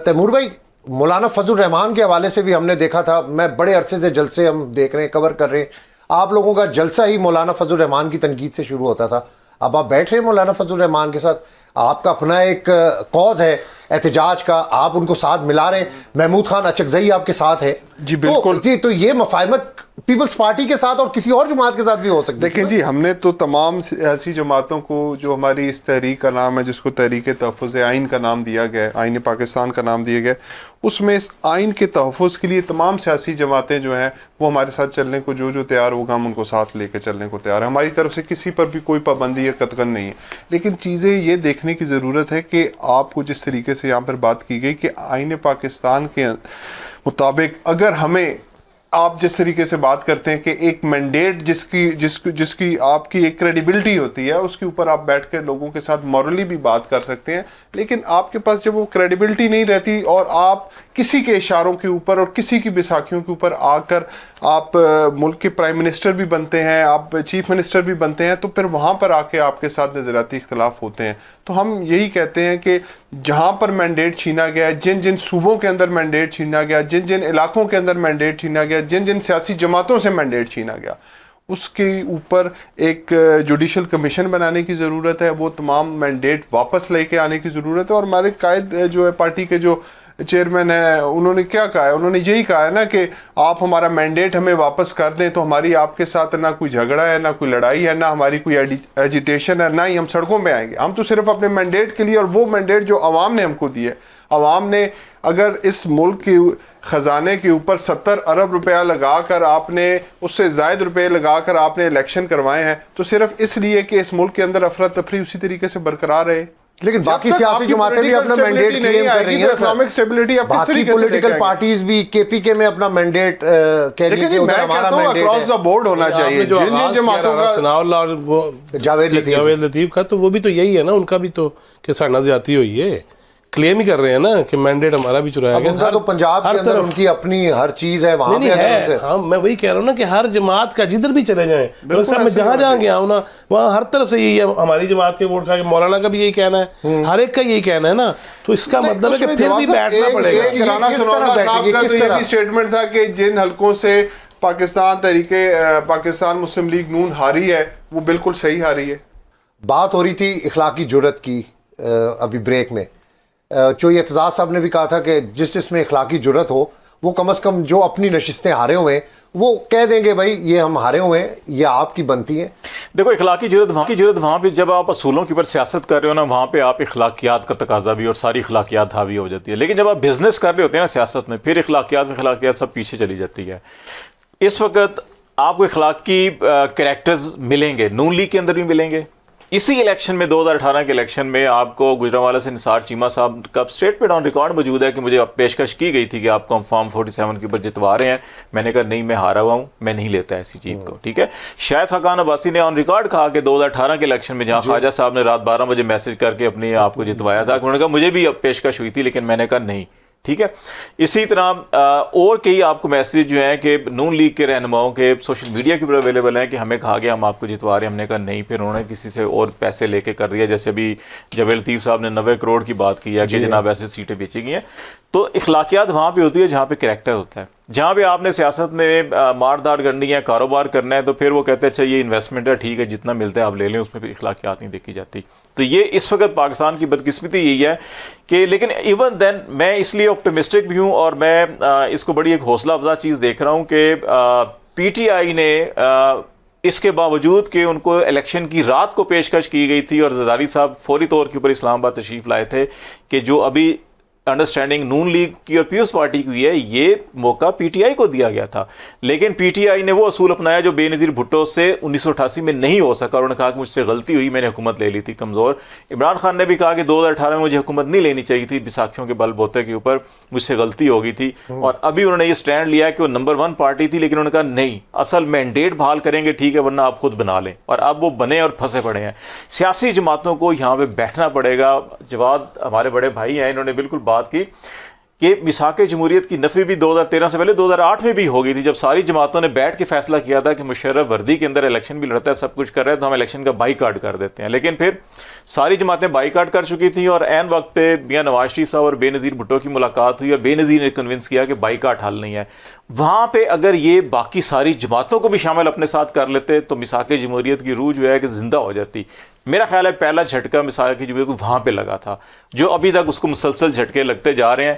S2: تیمور بھائی, مولانا فضل الرحمان کے حوالے سے بھی ہم نے دیکھا تھا, میں بڑے عرصے سے جلسے ہم دیکھ رہے ہیں, کور کر رہے ہیں, آپ لوگوں کا جلسہ ہی مولانا فضل الرحمان کی تنقید سے شروع ہوتا تھا. اب آپ بیٹھ رہے ہیں مولانا فضل الرحمان کے ساتھ, آپ کا اپنا ایک کوز ہے احتجاج کا, آپ ان کو ساتھ ملا رہے ہیں, محمود خان اچکزئی آپ کے ساتھ ہے.
S3: جی بالکل.
S2: تو یہ مفاہمت پیپلز پارٹی کے ساتھ اور کسی اور جماعت کے ساتھ بھی ہو سکتی ہے.
S3: دیکھیں جی, ہم نے تو تمام سیاسی جماعتوں کو, جو ہماری اس تحریک کا نام ہے جس کو تحریک تحفظ آئین کا نام دیا گیا ہے, آئین پاکستان کا نام دیا گیا ہے, اس میں اس آئین کے تحفظ کے لیے تمام سیاسی جماعتیں جو ہیں وہ ہمارے ساتھ چلنے کو جو تیار ہوگا ہم ان کو ساتھ لے کے چلنے کو تیار ہیں. ہماری طرف سے کسی پر بھی کوئی پابندی یا قطعاً نہیں ہے. لیکن چیزیں یہ دیکھنے کی ضرورت ہے کہ آپ کو جس طریقے سے یہاں پر بات کی گئی کہ آئین پاکستان کے مطابق اگر ہمیں, آپ جس طریقے سے بات کرتے ہیں کہ ایک مینڈیٹ جس کی آپ کی ایک کریڈیبلٹی ہوتی ہے, اس کے اوپر آپ بیٹھ کے لوگوں کے ساتھ مورلی بھی بات کر سکتے ہیں, لیکن آپ کے پاس جب وہ کریڈیبلٹی نہیں رہتی اور آپ کسی کے اشاروں کے اوپر اور کسی کی بیساکھیوں کے اوپر آ کر آپ ملک کے پرائم منسٹر بھی بنتے ہیں, آپ چیف منسٹر بھی بنتے ہیں, تو پھر وہاں پر آ کے آپ کے ساتھ نظریاتی اختلاف ہوتے ہیں. تو ہم یہی کہتے ہیں کہ جہاں پر مینڈیٹ چھینا گیا, جن صوبوں کے اندر مینڈیٹ چھینا گیا, جن علاقوں کے اندر مینڈیٹ چھینا گیا, جن سیاسی جماعتوں سے مینڈیٹ چھینا گیا, اس کے اوپر ایک جوڈیشل کمیشن بنانے کی ضرورت ہے. وہ تمام مینڈیٹ واپس لے کے آنے کی ضرورت ہے. اور ہمارے قائد جو ہے پارٹی کے جو چیئرمین ہے, انہوں نے کیا کہا ہے, انہوں نے یہی کہا ہے نا کہ آپ ہمارا مینڈیٹ ہمیں واپس کر دیں تو ہماری آپ کے ساتھ نہ کوئی جھگڑا ہے, نہ کوئی لڑائی ہے, نہ ہماری کوئی ایجیٹیشن ہے, نہ ہی ہم سڑکوں پہ آئیں گے. ہم تو صرف اپنے مینڈیٹ کے لیے, اور وہ مینڈیٹ جو عوام نے ہم کو دی ہے, عوام نے اگر اس ملک کی خزانے کے اوپر 70 ارب روپیہ لگا کر, آپ نے اس سے زائد روپے لگا کر آپ نے الیکشن کروائے ہیں, تو صرف اس لیے کہ اس ملک کے اندر افراتفری اسی طریقے سے برقرار رہے.
S2: لیکن باقی سیاسی جماعتیں بھی اپنا مینڈیٹ کلیم کر رہی ہیں,
S3: اکنامک اسٹیبلٹی آپ کس طریقے سے
S2: پولیٹیکل پارٹیز بھی کے پی کے میں اپنا مینڈیٹ کہہ رہی ہے,
S3: میں کہتا ہوں اکراس دا بورڈ ہونا چاہیے. جن جماعتوں کا
S4: ثناء اللہ اور جاوید لطیف کا, تو وہ بھی تو یہی ہے نا, ان کا بھی تو کہ ساڑھنا زیادتی ہوئی ہے, کلیم ہی کر رہے ہیں نا کہ مینڈیٹ ہمارا بھی چرایا گیا.
S2: تو پنجاب کے اندر ان کی اپنی ہر چیز ہے, وہاں پہ ہے.
S4: ہاں میں وہی کہہ رہا ہوں نا کہ ہر جماعت کا جدھر بھی چلے جائیں, میں جہاں گیا ہوں نا, وہاں ہر طرح سے یہی ہے, ہماری جماعت کے ووٹ کھا کے مولانا کا بھی یہی کہنا ہے, ہر ایک کا یہی کہنا ہے نا. تو اس کا مطلب ہے کہ پھر بھی بیٹھنا پڑے گا.
S3: رانا ثناء اللہ صاحب کا تو یہ بھی اسٹیٹمنٹ تھا کہ جن حلقوں سے پاکستان مسلم لیگ نون ہاری ہے, وہ بالکل صحیح ہاری ہے.
S2: بات ہو رہی تھی اخلاقی جرت کی ابھی بریک میں, چوئی اعتزاز صاحب نے بھی کہا تھا کہ جس میں اخلاقی جرت ہو, وہ کم از کم جو اپنی نشستیں ہارے ہوئے ہیں وہ کہہ دیں گے بھائی یہ ہم ہارے ہوئے ہیں, یہ آپ کی بنتی ہیں.
S1: دیکھو اخلاقی جرت وہاں پہ جب آپ اصولوں کے اوپر سیاست کر رہے ہو نا, وہاں پہ آپ اخلاقیات کا تقاضا بھی اور ساری اخلاقیات حاوی ہو جاتی ہے. لیکن جب آپ بزنس کر رہے ہوتے ہیں نا سیاست میں, پھر اخلاقیات سب پیچھے چلی جاتی ہے. اس وقت آپ کو اخلاقی کریکٹرز ملیں گے, نون لیگ کے اندر بھی ملیں گے. اسی الیکشن میں 2018 کے الیکشن میں آپ کو گجرانوالہ سے نثار چیمہ صاحب کا اسٹیٹمنٹ آن ریکارڈ موجود ہے کہ مجھے پیشکش کی گئی تھی کہ آپ کو ہم فارم 47 کے اوپر جتوا رہے ہیں. میں نے کہا نہیں, میں ہارا ہوا ہوں, میں نہیں لیتا ایسی جیت کو. ٹھیک ہے. شاید خاقان عباسی نے آن ریکارڈ کہا کہ 2018 کے الیکشن میں جہاں خواجہ صاحب نے رات 12 بجے میسج کر کے اپنے آپ کو جتوایا تھا, انہوں نے کہا مجھے بھی پیشکش ہوئی تھی لیکن میں نے کہا نہیں. ٹھیک ہے. اسی طرح اور کئی آپ کو میسیج جو ہیں کہ نون لیگ کے رہنماؤں کے سوشل میڈیا کے اوپر اویلیبل ہیں کہ ہمیں کہا گیا ہم آپ کو جتوا رہے ہیں. ہم نے کہا نہیں, پھر انہوں نے کسی سے اور پیسے لے کے کر دیا. جیسے ابھی جاوید لطیف صاحب نے 90 کروڑ کی بات کی ہے کہ جناب ایسے سیٹیں بیچی گئی ہیں. تو اخلاقیات وہاں پہ ہوتی ہے جہاں پہ کریکٹر ہوتا ہے. جہاں پہ آپ نے سیاست میں ماردار کرنی ہے, کاروبار کرنا ہے, تو پھر وہ کہتے ہیں اچھا یہ انویسٹمنٹ ہے, ٹھیک ہے جتنا ملتا ہے آپ لے لیں, اس میں پھر اخلاقیات نہیں دیکھی جاتی. تو یہ اس وقت پاکستان کی بدقسمتی یہی ہے کہ, لیکن ایون دین میں اس لیے آپٹمسٹک بھی ہوں اور میں اس کو بڑی ایک حوصلہ افزا چیز دیکھ رہا ہوں کہ پی ٹی آئی نے اس کے باوجود کہ ان کو الیکشن کی رات کو پیشکش کی گئی تھی اور زرداری صاحب فوری طور کے اوپر اسلام آباد تشریف لائے تھے کہ جو ابھی انڈرسٹینڈنگ نون لیگ کی اور پیپلز پارٹی کی ہوئی ہے, یہ موقع پی ٹی آئی کو دیا گیا تھا. لیکن پی ٹی آئی نے وہ اصول اپنایا جو بے نظیر بھٹو سے 1988 میں نہیں ہو سکا. انہوں نے کہا کہ مجھ سے غلطی ہوئی, میں نے حکومت لے لی تھی کمزور. عمران خان نے بھی کہا کہ 2018 میں مجھے حکومت نہیں لینی چاہیے تھی, بیساکھیوں کے بل بوتے کے اوپر مجھ سے غلطی ہو گئی تھی. اور ابھی انہوں نے یہ سٹینڈ لیا کہ وہ نمبر 1 پارٹی تھی, لیکن انہوں نے کہا نہیں, اصل مینڈیٹ بحال کریں گے ٹھیک ہے, ورنہ آپ خود بنا لیں. اور اب وہ بنے اور پھنسے پڑے ہیں. سیاسی جماعتوں کو یہاں پہ بیٹھنا پڑے گا. جواد ہمارے بڑے بھائی ہیں, انہوں نے بالکل بات کی کہ میثاق جمہوریت کی نفی بھی 2013 سے پہلے 2008 میں بھی ہو گئی تھی، جب ساری جماعتوں نے بیٹھ کے فیصلہ کیا تھا کہ مشرف وردی کے اندر الیکشن بھی لڑتا ہے، سب کچھ کر رہا ہے، تو ہم الیکشن کا بائیکاٹ کر دیتے ہیں. لیکن پھر ساری جماعتیں بائیکاٹ کر چکی تھیں اور عین وقت پہ میاں نواز شریف صاحب اور بے نظیر بھٹو کی ملاقات ہوئی اور بے نظیر نے کنونس کیا کہ بائیکاٹ حل نہیں ہے. وہاں پہ اگر یہ باقی ساری جماعتوں کو بھی شامل اپنے ساتھ کر لیتے تو میثاق جمہوریت کی روح جو ہے کہ زندہ ہو جاتی. میرا خیال ہے پہلا جھٹکا میثاق جمہوریت کو وہاں پہ لگا تھا، جو ابھی تک اس کو مسلسل جھٹکے لگتے جا رہے ہیں.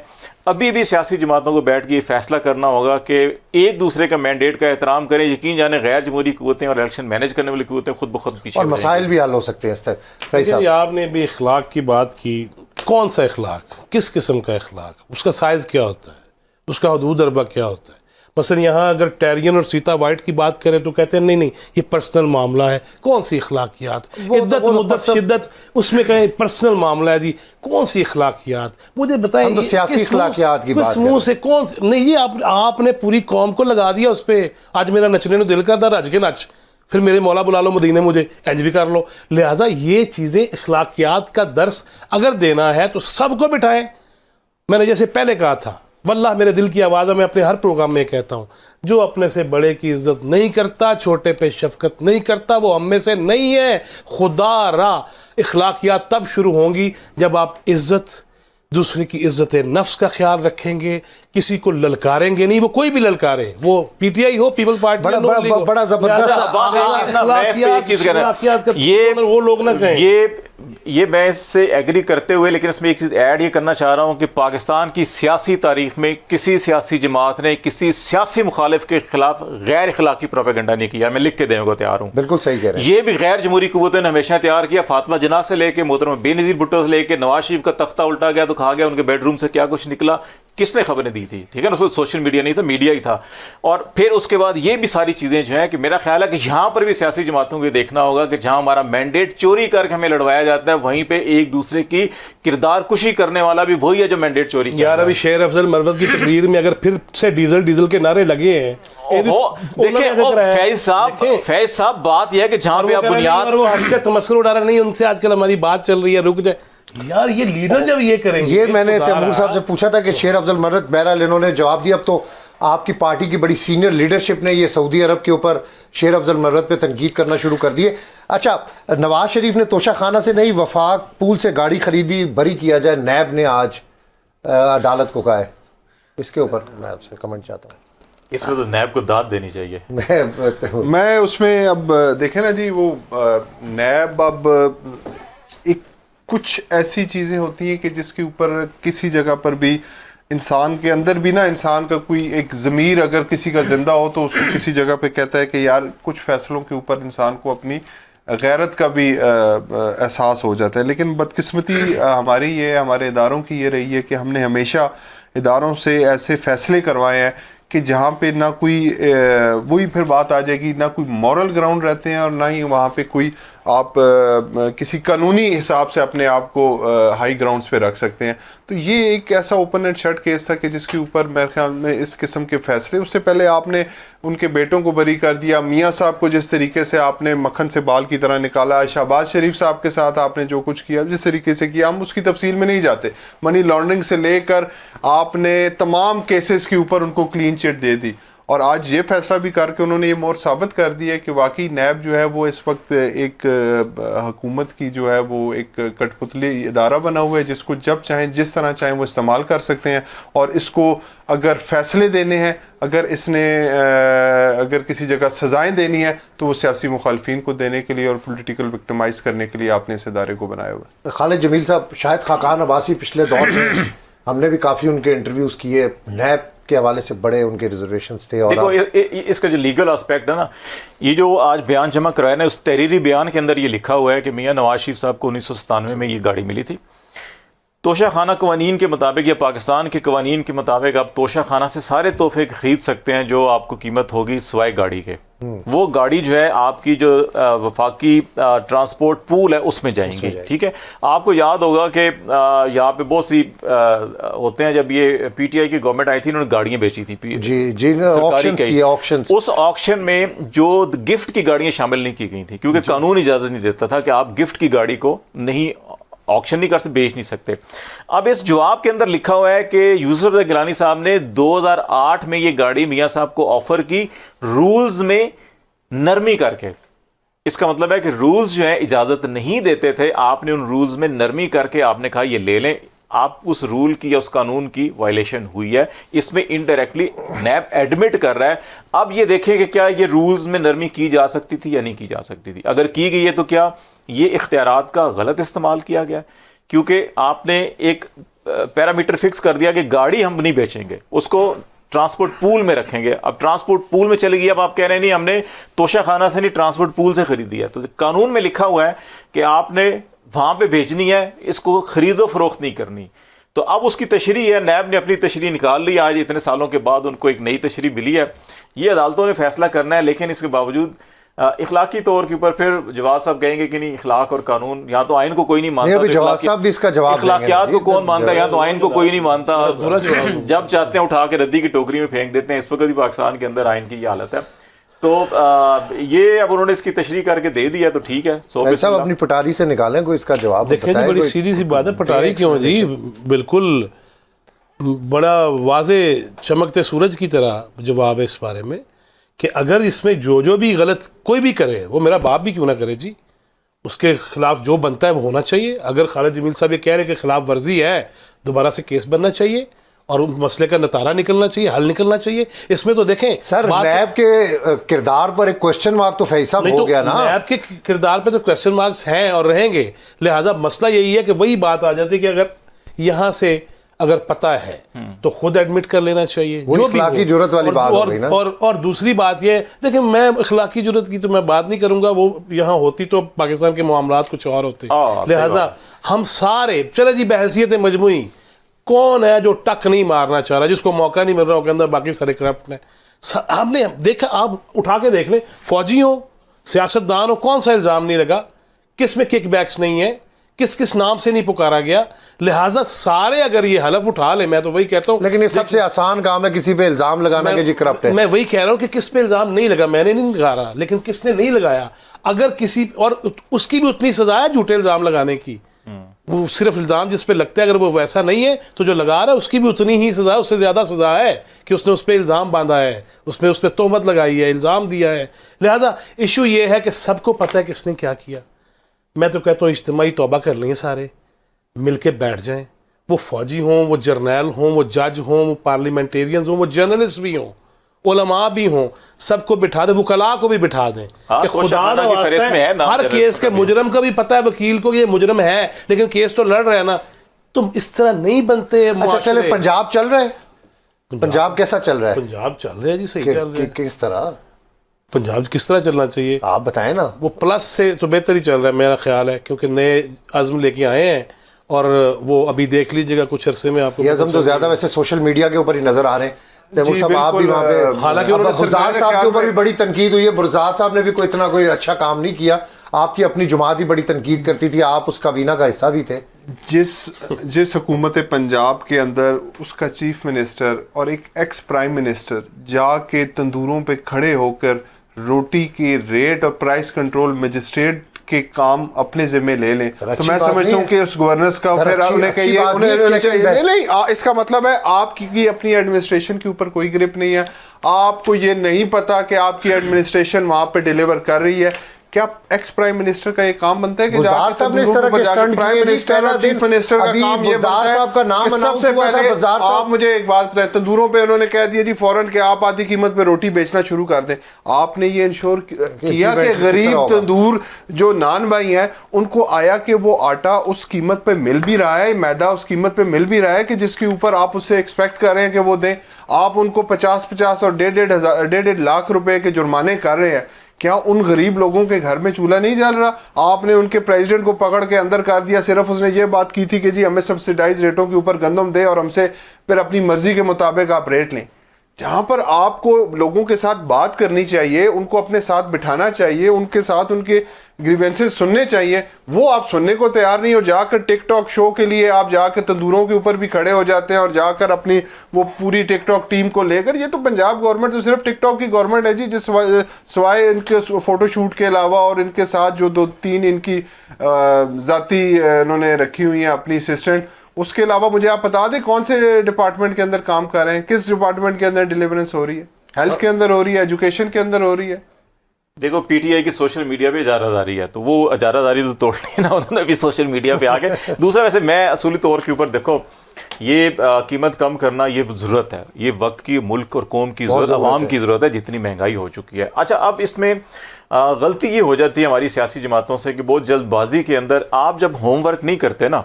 S1: ابھی بھی سیاسی جماعتوں کو بیٹھ کے یہ فیصلہ کرنا ہوگا کہ ایک دوسرے کا مینڈیٹ کا احترام کریں. یقین جانے غیر جمہوری قوتیں اور الیکشن مینیج کرنے والی قوتیں خود بخود پیچھے
S2: اور مسائل بھی حل ہو سکتے ہیں اس طرح.
S4: لیکن آپ نے بھی اخلاق کی بات کی، کون سا اخلاق، کس قسم کا اخلاق، اس کا سائز کیا ہوتا ہے، اس کا حدود اربع کیا ہوتا ہے؟ مثلا یہاں اگر ٹیرین اور سیتا وائٹ کی بات کریں تو کہتے ہیں نہیں یہ پرسنل معاملہ ہے. کون سی اخلاقیات، عدت مدت شدت اس میں کہیں پرسنل معاملہ ہے جی، کون سی اخلاقیات مجھے بتائیں.
S2: ہم تو سیاسی اخلاقیات کی بات
S4: کس منہ سے کون نہیں، یہ آپ نے پوری قوم کو لگا دیا اس پہ. آج میرا نچنے نو دل کرتا رج کے نچ، پھر میرے مولا بلا لو مدینے مجھے انج بھی کر لو. لہٰذا یہ چیزیں اخلاقیات کا درس اگر دینا ہے تو سب کو بٹھائیں. میں نے جیسے پہلے کہا تھا، واللہ میرے دل کی آواز ہے، میں اپنے ہر پروگرام میں کہتا ہوں، جو اپنے سے بڑے کی عزت نہیں کرتا، چھوٹے پہ شفقت نہیں کرتا، وہ ہم میں سے نہیں ہے. خدا را اخلاقیات تب شروع ہوں گی جب آپ عزت، دوسرے کی عزت نفس کا خیال رکھیں گے، کسی کو للکاریں گے نہیں. وہ کوئی بھی للکارے، وہ پی ٹی آئی ہو، پیپلز پارٹی،
S2: بڑا زبردست.
S4: وہ لوگ نہ کہیں.
S1: یہ میں اس سے ایگری کرتے ہوئے لیکن اس میں ایک چیز ایڈ یہ کرنا چاہ رہا ہوں کہ پاکستان کی سیاسی تاریخ میں کسی سیاسی جماعت نے کسی سیاسی مخالف کے خلاف غیر اخلاقی پروپیگنڈا نہیں کیا. میں لکھ کے دینے کو تیار ہوں.
S2: بالکل صحیح کہہ رہے ہیں.
S1: یہ بھی غیر جمہوری قوتوں نے ہمیشہ تیار کیا. فاطمہ جناح سے لے کے محترم بے نظیر بھٹو سے لے کے نواز شریف کا تختہ الٹا گیا تو کہا گیا ان کے بیڈ روم سے کیا کچھ نکلا، کس نے خبریں دی تھی؟ ٹھیک ہے نا، اس وقت سوشل میڈیا نہیں تھا، میڈیا ہی تھا. اور پھر اس کے بعد یہ بھی ساری چیزیں جو ہیں کہ میرا خیال ہے کہ یہاں پر بھی سیاسی جماعتوں کو یہ دیکھنا ہوگا کہ جہاں ہمارا مینڈیٹ چوری کر کے ہمیں لڑوایا جاتا ہے وہیں پہ ایک دوسرے کی کردار کشی کرنے والا بھی وہی ہے جو مینڈیٹ چوری کرتا ہے.
S4: یار ابھی شیر افضل مروت کی تقریر میں اگر پھر سے ڈیزل کے نعرے لگے ہیں.
S1: فیض صاحب بات یہ ہے کہ جہاں پہ آپ بنیاد
S4: وہ ہنستے تمسکر اڑا رہے نہیں، ان سے آج کل ہماری بات چل رہی ہے، رک جائے یار. یہ لیڈر جب یہ کریں گے،
S2: یہ میں نے تیمور صاحب سے پوچھا تھا کہ شیر افضل مرت، بہرحال انہوں نے جواب دیا. اب تو آپ کی پارٹی کی بڑی سینئر لیڈرشپ نے یہ سعودی عرب کے اوپر شیر افضل مرت پہ تنقید کرنا شروع کر دیے. اچھا، نواز شریف نے توشہ خانہ سے نہیں وفاق پول سے گاڑی خریدی، بری کیا جائے، نیب نے آج عدالت کو کہا ہے. اس کے اوپر میں آپ سے کمنٹ چاہتا ہوں.
S1: اس میں تو نیب کو داد دینی چاہیے.
S3: میں اس میں اب دیکھیں نا جی، وہ نیب اب ایک کچھ ایسی چیزیں ہوتی ہیں کہ جس کے اوپر کسی جگہ پر بھی انسان کے اندر بھی نا، انسان کا کوئی ایک ضمیر اگر کسی کا زندہ ہو تو اس کو کسی جگہ پہ کہتا ہے کہ یار کچھ فیصلوں کے اوپر انسان کو اپنی غیرت کا بھی احساس ہو جاتا ہے. لیکن بدقسمتی ہماری یہ، ہمارے اداروں کی یہ رہی ہے کہ ہم نے ہمیشہ اداروں سے ایسے فیصلے کروائے ہیں کہ جہاں پہ نہ کوئی وہی پھر بات آ جائے گی، نہ کوئی مورل گراؤنڈ رہتے ہیں اور نہ ہی وہاں پہ کوئی آپ کسی قانونی حساب سے اپنے آپ کو ہائی گراؤنڈز پہ رکھ سکتے ہیں. تو یہ ایک ایسا اوپن اینڈ شٹ کیس تھا کہ جس کے اوپر میرے خیال میں اس قسم کے فیصلے، اس سے پہلے آپ نے ان کے بیٹوں کو بری کر دیا، میاں صاحب کو جس طریقے سے آپ نے مکھن سے بال کی طرح نکالا، شہباز شریف صاحب کے ساتھ آپ نے جو کچھ کیا جس طریقے سے کیا، ہم اس کی تفصیل میں نہیں جاتے. منی لانڈرنگ سے لے کر آپ نے تمام کیسز کے اوپر ان کو کلین چٹ دے دی. اور آج یہ فیصلہ بھی کر کے انہوں نے یہ مور ثابت کر دیا کہ واقعی نیب جو ہے وہ اس وقت ایک حکومت کی جو ہے وہ ایک کٹ پتلی ادارہ بنا ہوا ہے جس کو جب چاہیں جس طرح چاہیں وہ استعمال کر سکتے ہیں. اور اس کو اگر فیصلے دینے ہیں، اگر اس نے اگر کسی جگہ سزائیں دینی ہیں تو وہ سیاسی مخالفین کو دینے کے لیے اور پولیٹیکل وکٹمائز کرنے کے لیے آپ نے اس ادارے کو بنایا ہوا ہے.
S2: خالد جمیل صاحب، شاہد خاقان عباسی پچھلے دور میں ہم نے بھی کافی ان کے انٹرویوز کیے، نیب کے حوالے سے بڑے ان کے ریزرویشنز تھے. اور
S1: دیکھو اس کا جو لیگل اسپیکٹ ہے نا، یہ جو آج بیان جمع کرایا نا، اس تحریری بیان کے اندر یہ لکھا ہوا ہے کہ میاں نواز شریف صاحب کو 1997 میں یہ گاڑی ملی تھی. توشہ خانہ قوانین کے مطابق یا پاکستان کے قوانین کے مطابق آپ توشہ خانہ سے سارے تحفے خرید سکتے ہیں جو آپ کو قیمت ہوگی سوائے گاڑی کے. وہ گاڑی جو ہے آپ کی جو وفاقی ٹرانسپورٹ پول ہے اس میں جائیں گی. ٹھیک ہے، آپ کو یاد ہوگا کہ یہاں پہ بہت سی ہوتے ہیں، جب یہ پی ٹی آئی کی گورنمنٹ آئی تھی انہوں نے گاڑیاں بیچی تھی. اس آکشن میں جو گفٹ کی گاڑیاں شامل نہیں کی گئی تھیں کیونکہ قانون اجازت نہیں دیتا تھا کہ آپ گفٹ کی گاڑی کو نہیں آکشن نہیں کر سکتے, بیچ نہیں سکتے. اب اس جواب کے اندر لکھا ہوا ہے کہ یوسف رضا گیلانی صاحب نے 2008 میں یہ گاڑی میاں صاحب کو آفر کی رولز میں نرمی کر کے. اس کا مطلب ہے کہ رولز جو ہیں اجازت نہیں دیتے تھے, آپ نے ان رولز میں نرمی کر کے آپ نے کہا یہ لے لیں. آپ اس رول کی یا اس قانون کی وائلیشن ہوئی ہے, اس میں انڈائریکٹلی نیب ایڈمٹ کر رہا ہے. اب یہ دیکھیں کہ کیا یہ رولز میں نرمی کی جا سکتی تھی یا نہیں کی جا سکتی تھی. اگر کی گئی ہے تو کیا یہ اختیارات کا غلط استعمال کیا گیا, کیونکہ آپ نے ایک پیرامیٹر فکس کر دیا کہ گاڑی ہم نہیں بیچیں گے, اس کو ٹرانسپورٹ پول میں رکھیں گے. اب ٹرانسپورٹ پول میں چلی گئی, اب آپ کہہ رہے ہیں نہیں ہم نے توشہ خانہ سے نہیں ٹرانسپورٹ پول سے خریدی ہے. تو قانون میں لکھا ہوا ہے کہ آپ نے وہاں پہ بھیجنی ہے, اس کو خرید و فروخت نہیں کرنی. تو اب اس کی تشریح ہے, نیب نے اپنی تشریح نکال لی, آج اتنے سالوں کے بعد ان کو ایک نئی تشریح ملی ہے. یہ عدالتوں نے فیصلہ کرنا ہے, لیکن اس کے باوجود اخلاقی طور کے اوپر پھر جواد صاحب کہیں گے کہ نہیں اخلاق اور قانون, یا تو آئین کو کوئی نہیں مانتا,
S2: جواد صاحب بھی اس کا جواب دیں گے.
S1: اخلاقیات کو کون مانتا ہے, یا تو آئین کو کوئی نہیں مانتا, جب چاہتے ہیں اٹھا کے ردی کی ٹوکری میں پھینک دیتے ہیں. اس وقت بھی پاکستان کے اندر آئین کی یہ حالت ہے. تو یہ اب انہوں نے اس کی تشریح کر کے دے دیا تو ٹھیک ہے.
S2: صاحب اپنی پٹاری سے نکالیں, کوئی اس کا جواب
S4: دیکھیں جی, بڑی سیدھی سی بات ہے. پٹاری کیوں جی, بالکل بڑا واضح چمکتے سورج کی طرح جواب ہے اس بارے میں کہ اگر اس میں جو بھی غلط کوئی بھی کرے, وہ میرا باپ بھی کیوں نہ کرے جی, اس کے خلاف جو بنتا ہے وہ ہونا چاہیے. اگر خالد جمیل صاحب یہ کہہ رہے کہ خلاف ورزی ہے, دوبارہ سے کیس بننا چاہیے اور ان مسئلے کا نتارہ نکلنا چاہیے, حل نکلنا چاہیے. اس میں تو دیکھیں
S2: سر, نیب کے کردار پر ایک کوسچن مارک تو فیصل ہو گیا نا.
S4: نیب کے کردار پہ تو کوسچن مارکس ہیں اور رہیں گے, لہٰذا مسئلہ یہی ہے کہ وہی بات آ جاتی ہے کہ اگر یہاں سے اگر پتہ ہے تو خود ایڈمٹ کر لینا چاہیے, جو بھی
S2: اخلاقی جرات والی بات ہو گئی نا.
S4: اور دوسری بات یہ دیکھیں, میں اخلاقی جرات کی تو میں بات نہیں کروں گا, وہ یہاں ہوتی تو پاکستان کے معاملات کچھ اور ہوتے. لہٰذا ہم سارے چلے جی بحیثیت مجموعی, کون ہے جو ٹک نہیں مارنا چاہ رہا, جس کو موقع نہیں مل رہا, کے اندر باقی سارے کرپٹ ہیں. ہم نے دیکھا, آپ اٹھا کے دیکھ لیں, فوجی ہوں, سیاستدان ہو, کون سا الزام نہیں لگا, کس میں کک بیکس نہیں ہے, کس نام سے نہیں پکارا گیا. لہٰذا سارے اگر یہ حلف اٹھا لیں, میں تو وہی کہتا ہوں,
S2: لیکن یہ سب سے آسان کام ہے کسی پہ الزام لگانا کہ جی کرپٹ ہے.
S4: میں وہی کہہ رہا ہوں کہ کس پہ الزام نہیں لگا, میں نے نہیں لگا رہا, لیکن کس نے نہیں لگایا, اگر کسی, اور اس کی بھی اتنی سزا ہے جھوٹے الزام لگانے کی. وہ صرف الزام جس پہ لگتا ہے اگر وہ ویسا نہیں ہے تو جو لگا رہا ہے اس کی بھی اتنی ہی سزا ہے, اس سے زیادہ سزا ہے کہ اس نے اس پہ الزام باندھا ہے, اس پہ تہمت لگائی ہے, الزام دیا ہے. لہٰذا ایشو یہ ہے کہ سب کو پتہ ہے کس نے کیا کیا. میں تو کہتا ہوں اجتماعی توبہ کر لیں, سارے مل کے بیٹھ جائیں, وہ فوجی ہوں, وہ جرنیل ہوں, وہ جج ہوں, وہ پارلیمنٹیرینز ہوں, وہ جرنلسٹ بھی ہوں, علماء بھی ہوں, سب کو بٹھا دیں, وکلاء کو بھی بٹھا دیں کہ خدا نہ واسطے ہر کیس کے مجرم کا بھی پتہ ہے وکیل کو کہ یہ مجرم ہے, لیکن کیس تو لڑ رہے ہیں نا, تم اس طرح نہیں بنتے.
S2: اچھا چلے, پنجاب چل رہا ہے, پنجاب کیسا چل رہا ہے؟
S4: پنجاب چل رہا ہے جی, صحیح چل رہا ہے.
S2: کس طرح
S4: پنجاب کس طرح چلنا چاہیے
S2: آپ بتائیں نا.
S4: وہ پلس سے تو بہتر ہی چل رہا ہے میرا خیال ہے, کیونکہ نئے عزم لے کے آئے ہیں, اور وہ ابھی دیکھ لیجیے گا کچھ عرصے میں آپ کو.
S2: یہ عزم تو زیادہ ویسے سوشل میڈیا کے اوپر ہی نظر آ رہے ہیں. تیمور صاحب آپ بھی وہاں پہ,
S4: حالانکہ انہوں نے
S2: برزاد صاحب کے اوپر بھی بڑی تنقید ہوئی ہے. برزاد صاحب نے بھی کوئی اتنا کوئی اچھا کام نہیں کیا, آپ کی اپنی جماعت ہی بڑی تنقید کرتی تھی, آپ اس کابینہ کا حصہ بھی تھے.
S3: جس حکومت پنجاب کے اندر اس کا چیف منسٹر اور ایک ایکس پرائم منسٹر جا کے تندوروں پہ کھڑے ہو کر روٹی کی ریٹ اور پرائس کنٹرول مجسٹریٹ کے کام اپنے ذمہ لے لیں, تو میں سمجھتا ہوں کہ اس گورننس کا پھر انہیں کہیے نہیں, اس کا مطلب ہے آپ کی اپنی ایڈمنسٹریشن کے اوپر کوئی گرپ نہیں ہے, آپ کو یہ نہیں پتا کہ آپ کی ایڈمنسٹریشن وہاں پہ ڈیلیور کر رہی ہے. کیا ایکس پرائم منسٹر کا یہ کام بنتا ہے کہ پرائم منسٹر اور چیف منسٹر کا کام یہ بنتا ہے کہ سب سے پہلے آپ مجھے ایک بات بتائیں, تندوروں پہ انہوں نے کہہ دیا جی فوراً کہ آپ آدھی قیمت پہ روٹی بیچنا شروع کر دیں. آپ نے یہ انشور کیا کہ غریب تندور جو نان بھائی ہیں ان کو آیا کہ وہ آٹا اس قیمت پہ مل بھی رہا ہے, میدا اس قیمت پہ مل بھی رہا ہے کہ جس کے اوپر آپ اس سے ایکسپیکٹ کر رہے ہیں کہ وہ دیں. آپ ان کو 50 اور 1.5 لاکھ روپے کے جرمانے کر رہے ہیں. کیا ان غریب لوگوں کے گھر میں چولہا نہیں جل رہا؟ آپ نے ان کے پریزیڈنٹ کو پکڑ کے اندر کر دیا, صرف اس نے یہ بات کی تھی کہ جی ہمیں سبسیڈائز ریٹوں کے اوپر گندم دے اور ہم سے پھر اپنی مرضی کے مطابق آپ ریٹ لیں. جہاں پر آپ کو لوگوں کے ساتھ بات کرنی چاہیے, ان کو اپنے ساتھ بٹھانا چاہیے, ان کے ساتھ ان کے گریوینسز سننے چاہیے وہ آپ سننے کو تیار نہیں، اور جا کر ٹک ٹاک شو کے لیے آپ جا کے تندوروں کے اوپر بھی کھڑے ہو جاتے ہیں اور جا کر اپنی وہ پوری ٹک ٹاک ٹیم کو لے کر. یہ تو پنجاب گورنمنٹ تو صرف ٹک ٹاک کی گورنمنٹ ہے جی، جس سوائے ان کے فوٹو شوٹ کے علاوہ اور ان کے ساتھ جو 2-3 ان کی ذاتی انہوں نے رکھی ہوئی ہیں اپنی اسسٹنٹ، اس کے علاوہ مجھے آپ بتا دیں کون سے ڈپارٹمنٹ کے اندر کام کر رہے ہیں، کس ڈپارٹمنٹ کے اندر ڈیلیورنس ہو رہی ہے، ہیلتھ کے اندر ہو رہی ہے، ایجوکیشن کے اندر ہو رہی ہے.
S1: دیکھو پی ٹی آئی کی سوشل میڈیا پہ اجارہ داری ہے، تو وہ اجارہ داری تو توڑنی نا انہوں نے بھی سوشل میڈیا پہ آ کے. دوسرا ویسے میں اصولی طور کے اوپر دیکھو یہ قیمت کم کرنا یہ ضرورت ہے، یہ وقت کی ملک اور قوم کی ضرورت، عوام کی ضرورت ہے جتنی مہنگائی ہو چکی ہے. اچھا اب اس میں غلطی یہ ہو جاتی ہے ہماری سیاسی جماعتوں سے کہ بہت جلد بازی کے اندر آپ جب ہوم ورک نہیں کرتے نا،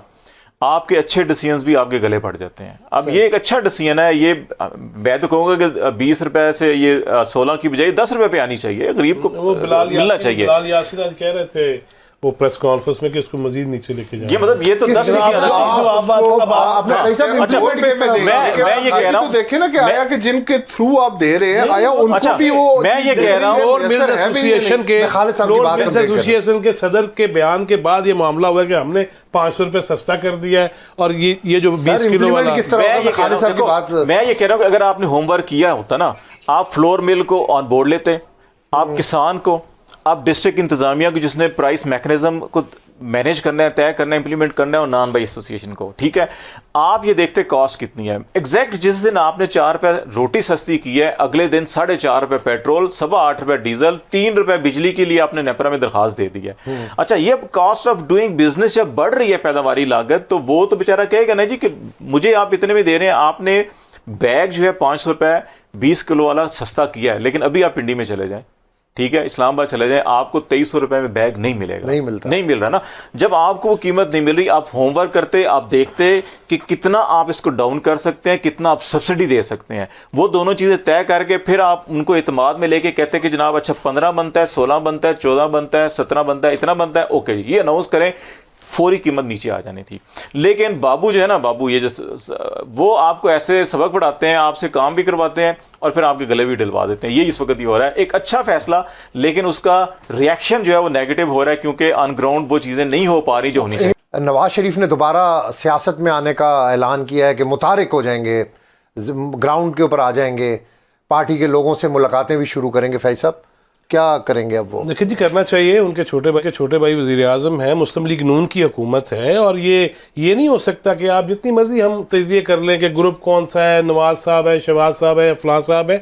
S1: آپ کے اچھے ڈیسیجنز بھی آپ کے گلے پڑ جاتے ہیں. اب یہ ایک اچھا ڈیسیجن ہے، یہ میں تو کہوں گا کہ 20 روپے سے یہ 16 کی بجائے 10 روپے پہ آنی چاہیے، غریب کو ملنا چاہیے.
S4: بلال یاسین آج کہہ رہے تھے وہ پریس کانفرنس میں کہ اس کو مزید نیچے لے کے جائیں.
S1: یہ مطلب یہ تو 10 روپے کی آنا چاہیے.
S3: دیکھیں نا کہ آیا کہ جن کے تھرو آپ دے رہے ہیں آیا ان کو بھی وہ.
S1: میں یہ کہہ رہا ہوں
S4: ایسوسیشن کے صدر کے بیان کے بعد یہ معاملہ ہوا کہ ہم نے 500 روپے سستا کر دیا ہے، اور یہ جو 20 کلو والا.
S1: میں یہ کہہ رہا ہوں کہ اگر آپ نے ہوم ورک کیا ہوتا نا، آپ فلور مل کو آن بورڈ لیتے، آپ کسان کو، آپ ڈسٹرکٹ انتظامیہ کو جس نے پرائس میکنزم کو مینیج کرنا ہے، طے کرنا ہے، امپلیمنٹ کرنا ہے، اور نان بائی ایسوسیشن کو، ٹھیک ہے. آپ یہ دیکھتے کاسٹ کتنی ہے. ایگزیکٹ جس دن آپ نے 4 روپے روٹی سستی کی ہے، اگلے دن 4.5 روپے پیٹرول، 8.25 روپے ڈیزل، 3 روپے بجلی کے لیے آپ نے نیپرا میں درخواست دے دی ہے. اچھا یہ کاسٹ آف ڈوئنگ بزنس جب بڑھ رہی ہے پیداواری لاگت، تو وہ تو بیچارہ کہے گا نا جی کہ مجھے آپ اتنے میں دے رہے ہیں، آپ نے بیگ جو ہے 500 روپے 20 کلو والا سستا کیا ہے، لیکن ابھی آپ پنڈی میں چلے جائیں، ٹھیک ہے، اسلام آباد چلے جائیں، آپ کو 2300 روپے میں بیگ نہیں ملے گا، نہیں مل رہا نا. جب آپ کو وہ قیمت نہیں مل رہی، آپ ہوم ورک کرتے، آپ دیکھتے کہ کتنا آپ اس کو ڈاؤن کر سکتے ہیں، کتنا آپ سبسڈی دے سکتے ہیں، وہ دونوں چیزیں طے کر کے پھر آپ ان کو اعتماد میں لے کے کہتے ہیں کہ جناب اچھا 15 بنتا ہے، 16 بنتا ہے، 14 بنتا ہے، 17 بنتا ہے، اتنا بنتا ہے، اوکے جی یہ اناؤنس کریں. فوری قیمت نیچے آ جانی تھی. لیکن بابو جو ہے نا، بابو یہ وہ آپ کو ایسے سبق پڑھاتے ہیں، آپ سے کام بھی کرواتے ہیں اور پھر آپ کے گلے بھی ڈلوا دیتے ہیں. یہ اس وقت یہ ہو رہا ہے. ایک اچھا فیصلہ، لیکن اس کا ریئیکشن جو ہے وہ نیگیٹو ہو رہا ہے، کیونکہ آن گراؤنڈ وہ چیزیں نہیں ہو پا رہی جو ہونی چاہیے.
S2: نواز شریف نے دوبارہ سیاست میں آنے کا اعلان کیا ہے کہ متحرک ہو جائیں گے، گراؤنڈ کے اوپر آ جائیں گے، پارٹی کے لوگوں سے ملاقاتیں بھی شروع کریں گے. فیض صاحب کیا کریں گے اب وہ؟
S4: دیکھیں جی کرنا چاہیے. ان کے چھوٹے بھائی وزیر اعظم ہیں، مسلم لیگ نون کی حکومت ہے، اور یہ نہیں ہو سکتا کہ آپ جتنی مرضی ہم تجزیے کر لیں کہ گروپ کون سا ہے، نواز صاحب ہے، شہباز صاحب ہے، فلاں صاحب ہے.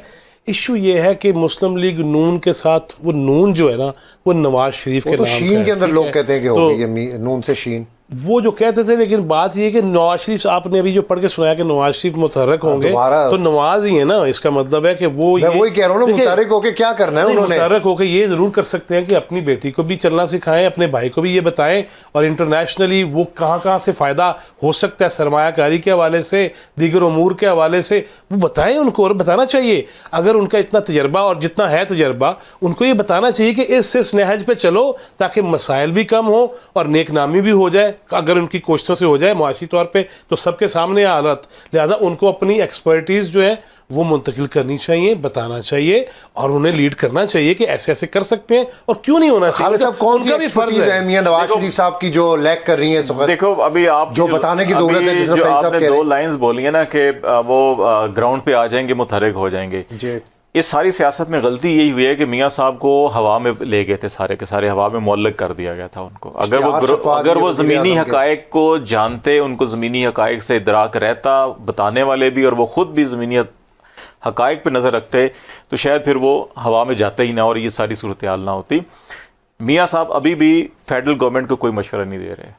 S4: ایشو یہ ہے کہ مسلم لیگ نون کے ساتھ وہ نون جو ہے نا وہ نواز شریف کے نام کا ہے.
S2: شین کے اندر لوگ کہتے ہیں کہ ہوگی یہ نون سے شین،
S4: وہ جو کہتے تھے. لیکن بات یہ کہ نواز شریف، آپ نے ابھی جو پڑھ کے سنایا کہ نواز شریف متحرک ہوں گے، تو نواز ہی ہے نا. اس کا مطلب ہے کہ وہ،
S2: میں وہی کہہ رہا ہوں نا، متحرک ہو کے کیا کرنا ہے انہوں نے.
S4: متحرک ہو کے یہ ضرور کر سکتے ہیں کہ اپنی بیٹی کو بھی چلنا سکھائیں، اپنے بھائی کو بھی یہ بتائیں، اور انٹرنیشنلی وہ کہاں سے فائدہ ہو سکتا ہے سرمایہ کاری کے حوالے سے، دیگر امور کے حوالے سے، وہ بتائیں ان کو. اور بتانا چاہیے اگر ان کا اتنا تجربہ اور جتنا ہے تجربہ، ان کو یہ بتانا چاہیے کہ اس نہج پہ چلو تاکہ مسائل بھی کم ہوں اور نیک نامی بھی ہو جائے. اگر ان کی کوششوں سے ہو جائے معاشی طور پہ تو سب کے سامنے حالت، لہذا ان کو اپنی ایکسپرٹیز جو ہے وہ منتقل کرنی چاہیے، بتانا چاہیے، اور انہیں لیڈ کرنا چاہیے کہ ایسے ایسے کر سکتے ہیں اور کیوں نہیں ہونا چاہیے.
S2: صاحب کون سی ایکسپرٹیز ہے میاں نواز شریف صاحب کی جو لیک کر رہی ہیں؟
S1: دیکھو ابھی آپ
S2: جو بتانے کی ضرورت ہے، جس
S1: جو آپ نے 2 لائنز بولی ہیں نا کہ وہ گراؤنڈ پہ آ جائیں گے، متحرک ہو جائیں گے. اس ساری سیاست میں غلطی یہی ہوئی ہے کہ میاں صاحب کو ہوا میں لے گئے تھے، سارے کے سارے ہوا میں معلق کر دیا گیا تھا ان کو. اگر وہ زمینی حقائق کو جانتے، ان کو زمینی حقائق سے ادراک رہتا، بتانے والے بھی، اور وہ خود بھی زمینی حقائق پہ نظر رکھتے، تو شاید پھر وہ ہوا میں جاتے ہی نہ اور یہ ساری صورتحال نہ ہوتی. میاں صاحب ابھی بھی فیڈرل گورنمنٹ کو کوئی مشورہ نہیں دے رہے،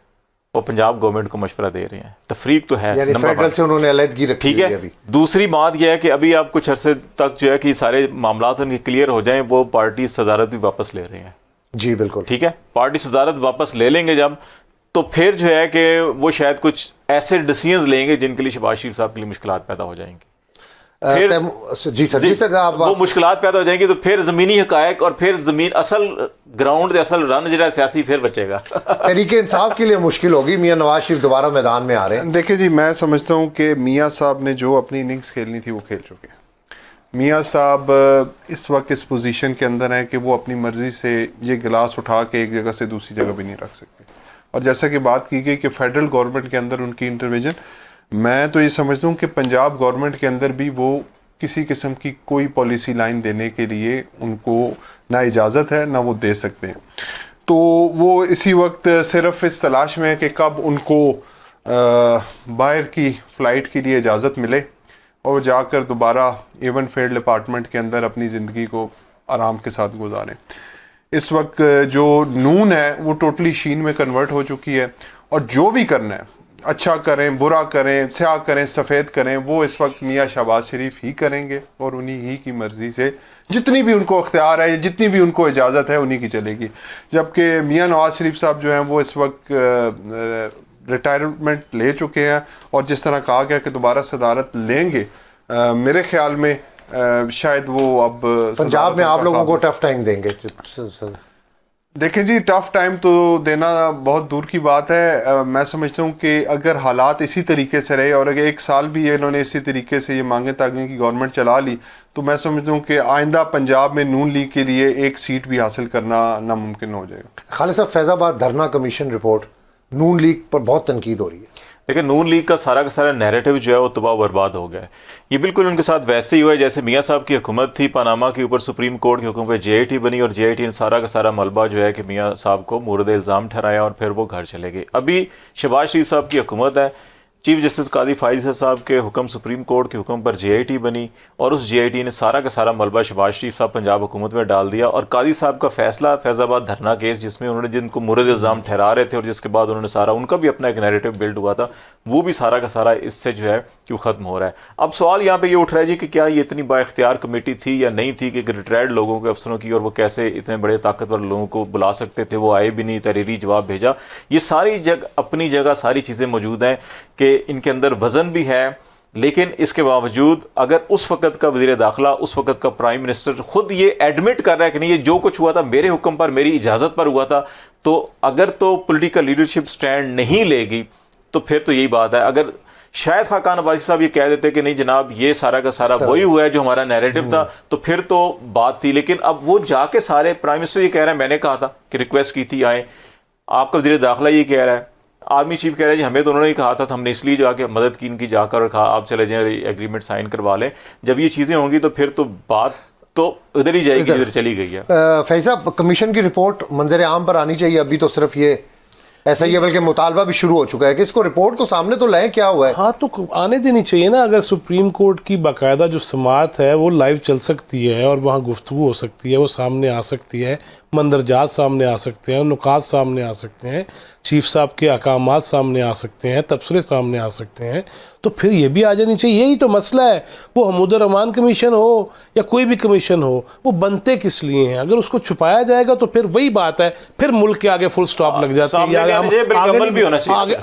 S1: وہ پنجاب گورنمنٹ کو مشورہ دے رہے ہیں. تفریق تو ہے،
S2: یعنی فیڈرل سے انہوں نے علیحدگی رکھی
S1: ٹھیک ہے. دوسری بات یہ ہے کہ ابھی آپ کچھ عرصے تک جو ہے کہ سارے معاملات ان کے کلیئر ہو جائیں، وہ پارٹی صدارت بھی واپس لے رہے ہیں.
S2: جی بالکل
S1: ٹھیک ہے، پارٹی صدارت واپس لے لیں گے جب، تو پھر جو ہے کہ وہ شاید کچھ ایسے ڈیسیژنز لیں گے جن کے لیے شہباز شریف صاحب کے لیے مشکلات پیدا ہو جائیں گی.
S2: جی سر
S1: وہ مشکلات پیدا ہو جائیں گی، تو پھر زمینی حقائق اور پھر زمین اصل گراؤنڈ اصل رن جڑا سیاسی پھر بچے گا.
S2: تحریک انصاف کے لیے مشکل ہوگی. میاں نواز شریف دوبارہ میدان میں آ رہے ہیں.
S3: دیکھیں جی، میں سمجھتا ہوں کہ میاں صاحب نے جو اپنی اننگز کھیلنی تھی وہ کھیل چکے ہیں. میاں صاحب اس وقت اس پوزیشن کے اندر ہیں کہ وہ اپنی مرضی سے یہ گلاس اٹھا کے ایک جگہ سے دوسری جگہ بھی نہیں رکھ سکتے. اور جیسا کہ بات کی گئی کہ فیڈرل گورنمنٹ کے اندر ان کی انٹرویژن, میں تو یہ سمجھتا ہوں کہ پنجاب گورنمنٹ کے اندر بھی وہ کسی قسم کی کوئی پالیسی لائن دینے کے لیے ان کو نہ اجازت ہے نہ وہ دے سکتے ہیں. تو وہ اسی وقت صرف اس تلاش میں ہے کہ کب ان کو باہر کی فلائٹ کے لیے اجازت ملے اور جا کر دوبارہ ایون فیلڈ ڈپارٹمنٹ کے اندر اپنی زندگی کو آرام کے ساتھ گزاریں. اس وقت جو نون ہے وہ ٹوٹلی شین میں کنورٹ ہو چکی ہے, اور جو بھی کرنا ہے, اچھا کریں برا کریں سیاہ کریں سفید کریں, وہ اس وقت میاں شہباز شریف ہی کریں گے, اور انہی ہی کی مرضی سے جتنی بھی ان کو اختیار ہے, جتنی بھی ان کو اجازت ہے, انہی کی چلے گی. جبکہ میاں نواز شریف صاحب جو ہیں وہ اس وقت ریٹائرمنٹ لے چکے ہیں, اور جس طرح کہا گیا کہ دوبارہ صدارت لیں گے, میرے خیال میں شاید وہ اب
S2: پنجاب میں آپ لوگوں کو ٹف ٹائم دیں گے.
S3: دیکھیں جی, ٹف ٹائم تو دینا بہت دور کی بات ہے. میں سمجھتا ہوں کہ اگر حالات اسی طریقے سے رہے اور اگر ایک سال بھی انہوں نے اسی طریقے سے یہ مانگیں تاگیں کی گورنمنٹ چلا لی, تو میں سمجھتا ہوں کہ آئندہ پنجاب میں نون لیگ کے لیے ایک سیٹ بھی حاصل کرنا ناممکن ہو جائے گا.
S2: خالد صاحب, فیض آباد دھرنا کمیشن رپورٹ نون لیگ پر بہت تنقید ہو رہی ہے.
S1: لیکن نون لیگ کا سارا نیریٹو جو ہے وہ تباہ و برباد ہو گیا ہے. یہ بالکل ان کے ساتھ ویسے ہی ہوا ہے جیسے میاں صاحب کی حکومت تھی, پاناما کے اوپر سپریم کورٹ کے حکم پہ جے آئی ٹی بنی, اور جے آئی ٹی نے سارا کا سارا ملبہ جو ہے کہ میاں صاحب کو مورد الزام ٹھہرایا اور پھر وہ گھر چلے گئے. ابھی شہباز شریف صاحب کی حکومت ہے, چیف جسٹس قاضی فائز صاحب کے حکم سپریم کورٹ کے حکم پر جے آئی ٹی بنی, اور اس جے آئی ٹی نے سارا کا سارا ملبہ شہباز شریف صاحب پنجاب حکومت میں ڈال دیا. اور قاضی صاحب کا فیصلہ فیض آباد دھرنا کیس, جس میں انہوں نے جن کو مورد الزام ٹھہرا رہے تھے اور جس کے بعد انہوں نے سارا ان کا بھی اپنا ایک نیریٹو بلڈ ہوا تھا, وہ بھی سارا کا سارا اس سے جو ہے کہ وہ ختم ہو رہا ہے. اب سوال یہاں پہ یہ اٹھ رہا ہے جی کہ کیا یہ اتنی با اختیار کمیٹی تھی یا نہیں تھی کہ ریٹائرڈ لوگوں کے افسروں کی, اور وہ کیسے اتنے بڑے طاقتور لوگوں کو بلا سکتے تھے, وہ آئے بھی نہیں, تحریری جواب بھیجا. یہ ساری اپنی جگہ ساری چیزیں موجود ہیں کہ ان کے اندر وزن بھی ہے, لیکن اس کے باوجود اگر اس وقت کا وزیر داخلہ, اس وقت کا پرائم منسٹر خود یہ ایڈمٹ کر رہا ہے کہ نہیں یہ جو کچھ ہوا تھا میرے حکم پر میری اجازت پر ہوا تھا, تو اگر تو پولیٹیکل لیڈرشپ سٹینڈ نہیں لے گی تو پھر تو یہی بات ہے. اگر شاید خاقان عباسی صاحب یہ کہہ دیتے کہ نہیں جناب یہ سارا کا سارا وہی ہوا ہے جو ہمارا نیریٹو تھا, تو پھر تو بات تھی. لیکن اب وہ جا کے سارے پرائم منسٹر یہ کہہ رہے ہیں میں نے کہا تھا کہ ریکویسٹ کی تھی آئیں, آپ کا وزیر داخلہ یہ کہہ رہا ہے, آرمی چیف کہہ رہا ہے جی ہمیں تو انہوں نے کہا تھا, ہم نے اس لیے جا کے مدد کی ان کی جا کر, اور کہا آپ چلے جائیں ایگریمنٹ سائن کروا لیں. جب یہ چیزیں ہوں گی تو پھر تو بات تو ادھر ہی جائے گی جدھر چلی گئی ہے.
S2: فیض صاحب, کمیشن کی رپورٹ منظر عام پر آنی چاہیے. ابھی تو صرف یہ ایسا ہی ہے, بلکہ مطالبہ بھی شروع ہو چکا ہے کہ اس کو رپورٹ کو سامنے تو لائیں, کیا ہوا ہے.
S4: ہاں تو آنے دینی چاہیے نا. اگر سپریم کورٹ کی باقاعدہ جو سماعت ہے وہ لائیو چل سکتی ہے اور وہاں گفتگو ہو سکتی ہے, وہ سامنے آ سکتی ہے, مندرجات سامنے آ سکتے ہیں, نکات سامنے آ سکتے ہیں, چیف صاحب کے احکامات سامنے آ سکتے ہیں, تبصرے سامنے آ سکتے ہیں, تو پھر یہ بھی آ جانی چاہیے. یہی تو مسئلہ ہے. وہ حمود الرحمان کمیشن ہو یا کوئی بھی کمیشن ہو, وہ بنتے کس لیے ہیں؟ اگر اس کو چھپایا جائے گا تو پھر وہی بات ہے, پھر ملک کے آگے فل سٹاپ لگ جاتی ہے,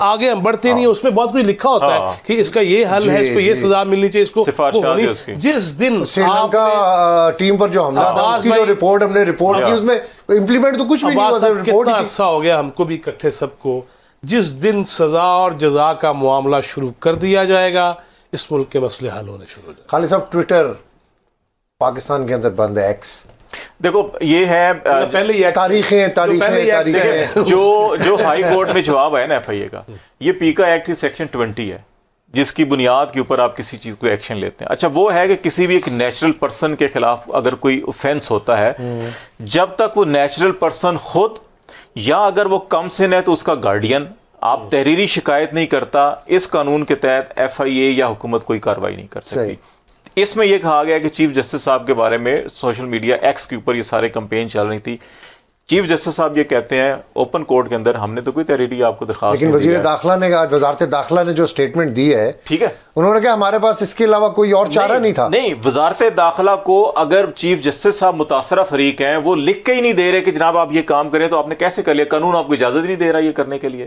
S4: آگے ہم بڑھتے نہیں. اس میں بہت کچھ لکھا ہوتا ہے کہ اس کا یہ حل ہے, اس کو یہ سزا ملنی چاہیے, اس کو جس دن
S2: سری لنکا ٹیم پر جو حملہ تھا اس کی جو رپورٹ ہم نے رپورٹ کی, اس میں امپلیمنٹ تو کچھ بھی نہیں ہوا.
S4: کتنا عرصہ ہو گیا ہم کو بھی اکٹھے سب کو, جس دن سزا اور جزا کا معاملہ شروع کر دیا جائے گا اس ملک کے مسئلے حل ہونے شروع ہو جائیں گے.
S2: خالد صاحب, ٹویٹر پاکستان کے اندر بند ہے, ایکس
S1: دیکھو یہ ہے
S2: پہلے تاریخیں
S1: جو ہائی کورٹ میں جواب آیا نا ایف آئی اے کا, یہ پیکا ایکٹ کی سیکشن 20 ہے جس کی بنیاد کے اوپر آپ کسی چیز کو ایکشن لیتے ہیں. اچھا وہ ہے کہ کسی بھی ایک نیچرل پرسن کے خلاف اگر کوئی اوفینس ہوتا ہے, جب تک وہ نیچرل پرسن خود یا اگر وہ کم سن ہے تو اس کا گارڈین آپ تحریری شکایت نہیں کرتا, اس قانون کے تحت ایف آئی اے یا حکومت کوئی کارروائی نہیں کر سکتی. اس میں یہ کہا گیا کہ چیف جسٹس صاحب کے بارے میں سوشل میڈیا ایکس کے اوپر یہ سارے کمپین چل رہی تھی. چیف جسٹس صاحب یہ کہتے ہیں اوپن کورٹ کے اندر ہم نے تو کوئی تحریری آپ کو درخواست,
S2: لیکن وزیر داخلہ نے کہا, وزارت داخلہ نے جو سٹیٹمنٹ دی ہے,
S1: ٹھیک ہے,
S2: انہوں نے کہا ہمارے پاس اس کے علاوہ کوئی اور چارہ نہیں تھا.
S1: نہیں, وزارت داخلہ کو اگر چیف جسٹس صاحب متاثرہ فریق ہیں, وہ لکھ کے ہی نہیں دے رہے کہ جناب آپ یہ کام کریں, تو آپ نے کیسے کر لیا؟ قانون آپ کو اجازت نہیں دے رہا یہ کرنے کے لیے,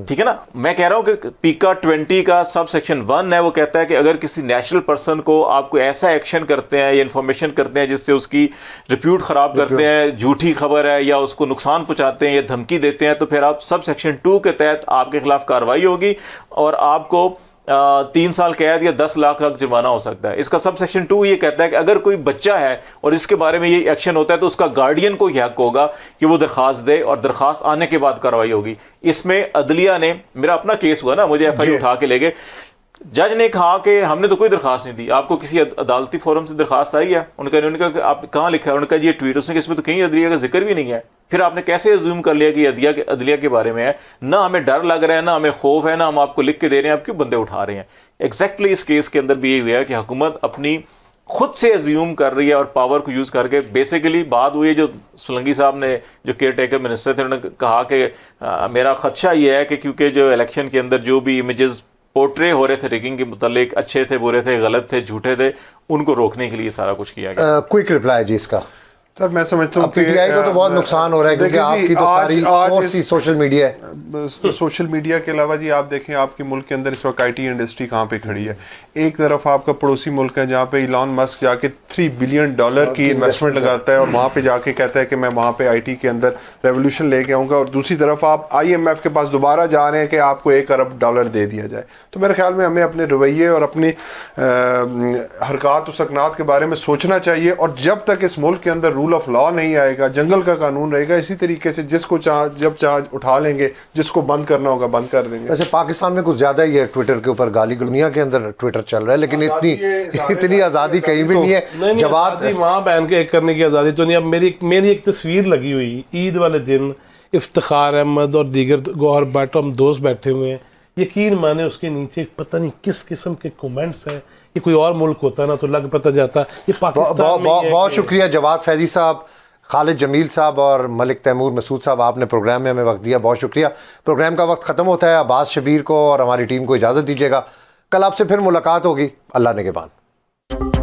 S1: ٹھیک ہے نا. میں کہہ رہا ہوں کہ پیکا 20 کا سب سیکشن 1 ہے, وہ کہتا ہے کہ اگر کسی نیشنل پرسن کو آپ کو ایسا ایکشن کرتے ہیں یا انفارمیشن کرتے ہیں جس سے اس کی ریپیوٹ خراب کرتے ہیں, جھوٹی خبر ہے یا اس کو نقصان پہنچاتے ہیں یا دھمکی دیتے ہیں, تو پھر آپ سب سیکشن 2 کے تحت آپ کے خلاف کارروائی ہوگی اور آپ کو 3 سال قید یا 10 لاکھ جرمانہ ہو سکتا ہے. اس کا سب سیکشن 2 یہ کہتا ہے کہ اگر کوئی بچہ ہے اور اس کے بارے میں یہ ایکشن ہوتا ہے تو اس کا گارڈین کو یہ حق ہوگا کہ وہ درخواست دے اور درخواست آنے کے بعد کارروائی ہوگی. اس میں عدلیہ نے, میرا اپنا کیس ہوا نا, مجھے ایف آئی اٹھا کے لے گئے, جج نے کہا کہ ہم نے تو کوئی درخواست نہیں دی, آپ کو کسی عدالتی فورم سے درخواست آئی ہے؟ انہوں نے کہا کہ آپ کہاں لکھا ہے؟ انہوں نے کہا یہ ٹویٹ, اس نے کہ اس میں تو کہیں عدلیہ کا ذکر بھی نہیں ہے. پھر آپ نے کیسے ازیوم کر لیا کہ عدلیہ کے بارے میں ہے؟ نہ ہمیں ڈر لگ رہا ہے, نہ ہمیں خوف ہے, نہ ہم آپ کو لکھ کے دے رہے ہیں, آپ کیوں بندے اٹھا رہے ہیں؟ ایگزیکٹلی اس کیس کے اندر بھی یہ ہوا ہے کہ حکومت اپنی خود سے ازیوم کر رہی ہے اور پاور کو یوز کر کے. بیسیکلی بات ہوئی ہے, جو سولنگی صاحب نے جو کیئر ٹیکر منسٹر تھے, انہوں نے کہا کہ میرا خدشہ یہ ہے کہ کیونکہ جو الیکشن کے اندر جو بھی امیجز پورٹرے ہو رہے تھے ریگنگ کے متعلق, اچھے تھے, برے تھے, غلط تھے, جھوٹے تھے, ان کو روکنے کے لیے سارا کچھ کیا گیا.
S2: کوئک رپلائی جی اس کا.
S3: سر میں سمجھتا ہوں
S2: پی ٹی آئی کو تو بہت نقصان ہو رہا ہے کیونکہ آپ کی تو ساری سوشل میڈیا ہے.
S3: سوشل میڈیا کے علاوہ جی آپ دیکھیں آپ کے ملک کے اندر اس وقت آئی ٹی انڈسٹری کہاں پہ کھڑی ہے. ایک طرف آپ کا پڑوسی ملک ہے جہاں پہ ایلان مسک جا کے $3 بلین کی انویسٹمنٹ لگاتا ہے اور وہاں پہ جا کے کہتا ہے کہ میں وہاں پہ آئی ٹی کے اندر ریولیوشن لے کے آؤں گا, اور دوسری طرف آپ آئی ایم ایف کے پاس دوبارہ جا رہے ہیں کہ آپ کو $1 ارب دے دیا جائے. تو میرے خیال میں ہمیں اپنے رویے اور اپنی حرکات و سکنات کے بارے میں سوچنا چاہیے, اور جب تک اس ملک کے اندر رول آف لا نہیں آئے گا, جنگل کا قانون رہے گا, اسی طریقے سے جس کو جب چاہ اٹھا لیں گے, جس کو بند کرنا ہوگا بند کر دیں گے.
S2: ویسے پاکستان میں کچھ زیادہ ہی ہے ٹویٹر کے اوپر گالی, دنیا کے اندر ٹویٹر چل رہا ہے لیکن اتنی آزادی کہیں بھی نہیں ہے. جواد
S4: وہاں بیان کے کرنے کی آزادی تو نہیں. اب میری ایک تصویر لگی ہوئی عید والے دن, افتخار احمد اور دیگر گوہر بٹ ہم دوست بیٹھے ہوئے ہیں, یقین مانے اس کے نیچے پتہ نہیں کس قسم کے کومنٹس ہیں. یہ کوئی اور ملک ہوتا نا تو لگ پتہ جاتا. یہ پاکستان میں
S2: بہت شکریہ جواد فیضی صاحب, خالد جمیل صاحب اور ملک تیمور مسعود صاحب, آپ نے پروگرام میں ہمیں وقت دیا, بہت شکریہ. پروگرام کا وقت ختم ہوتا ہے. عباس شبیر کو اور ہماری ٹیم کو اجازت دیجیے گا. کل آپ سے پھر ملاقات ہوگی. اللہ نگہبان.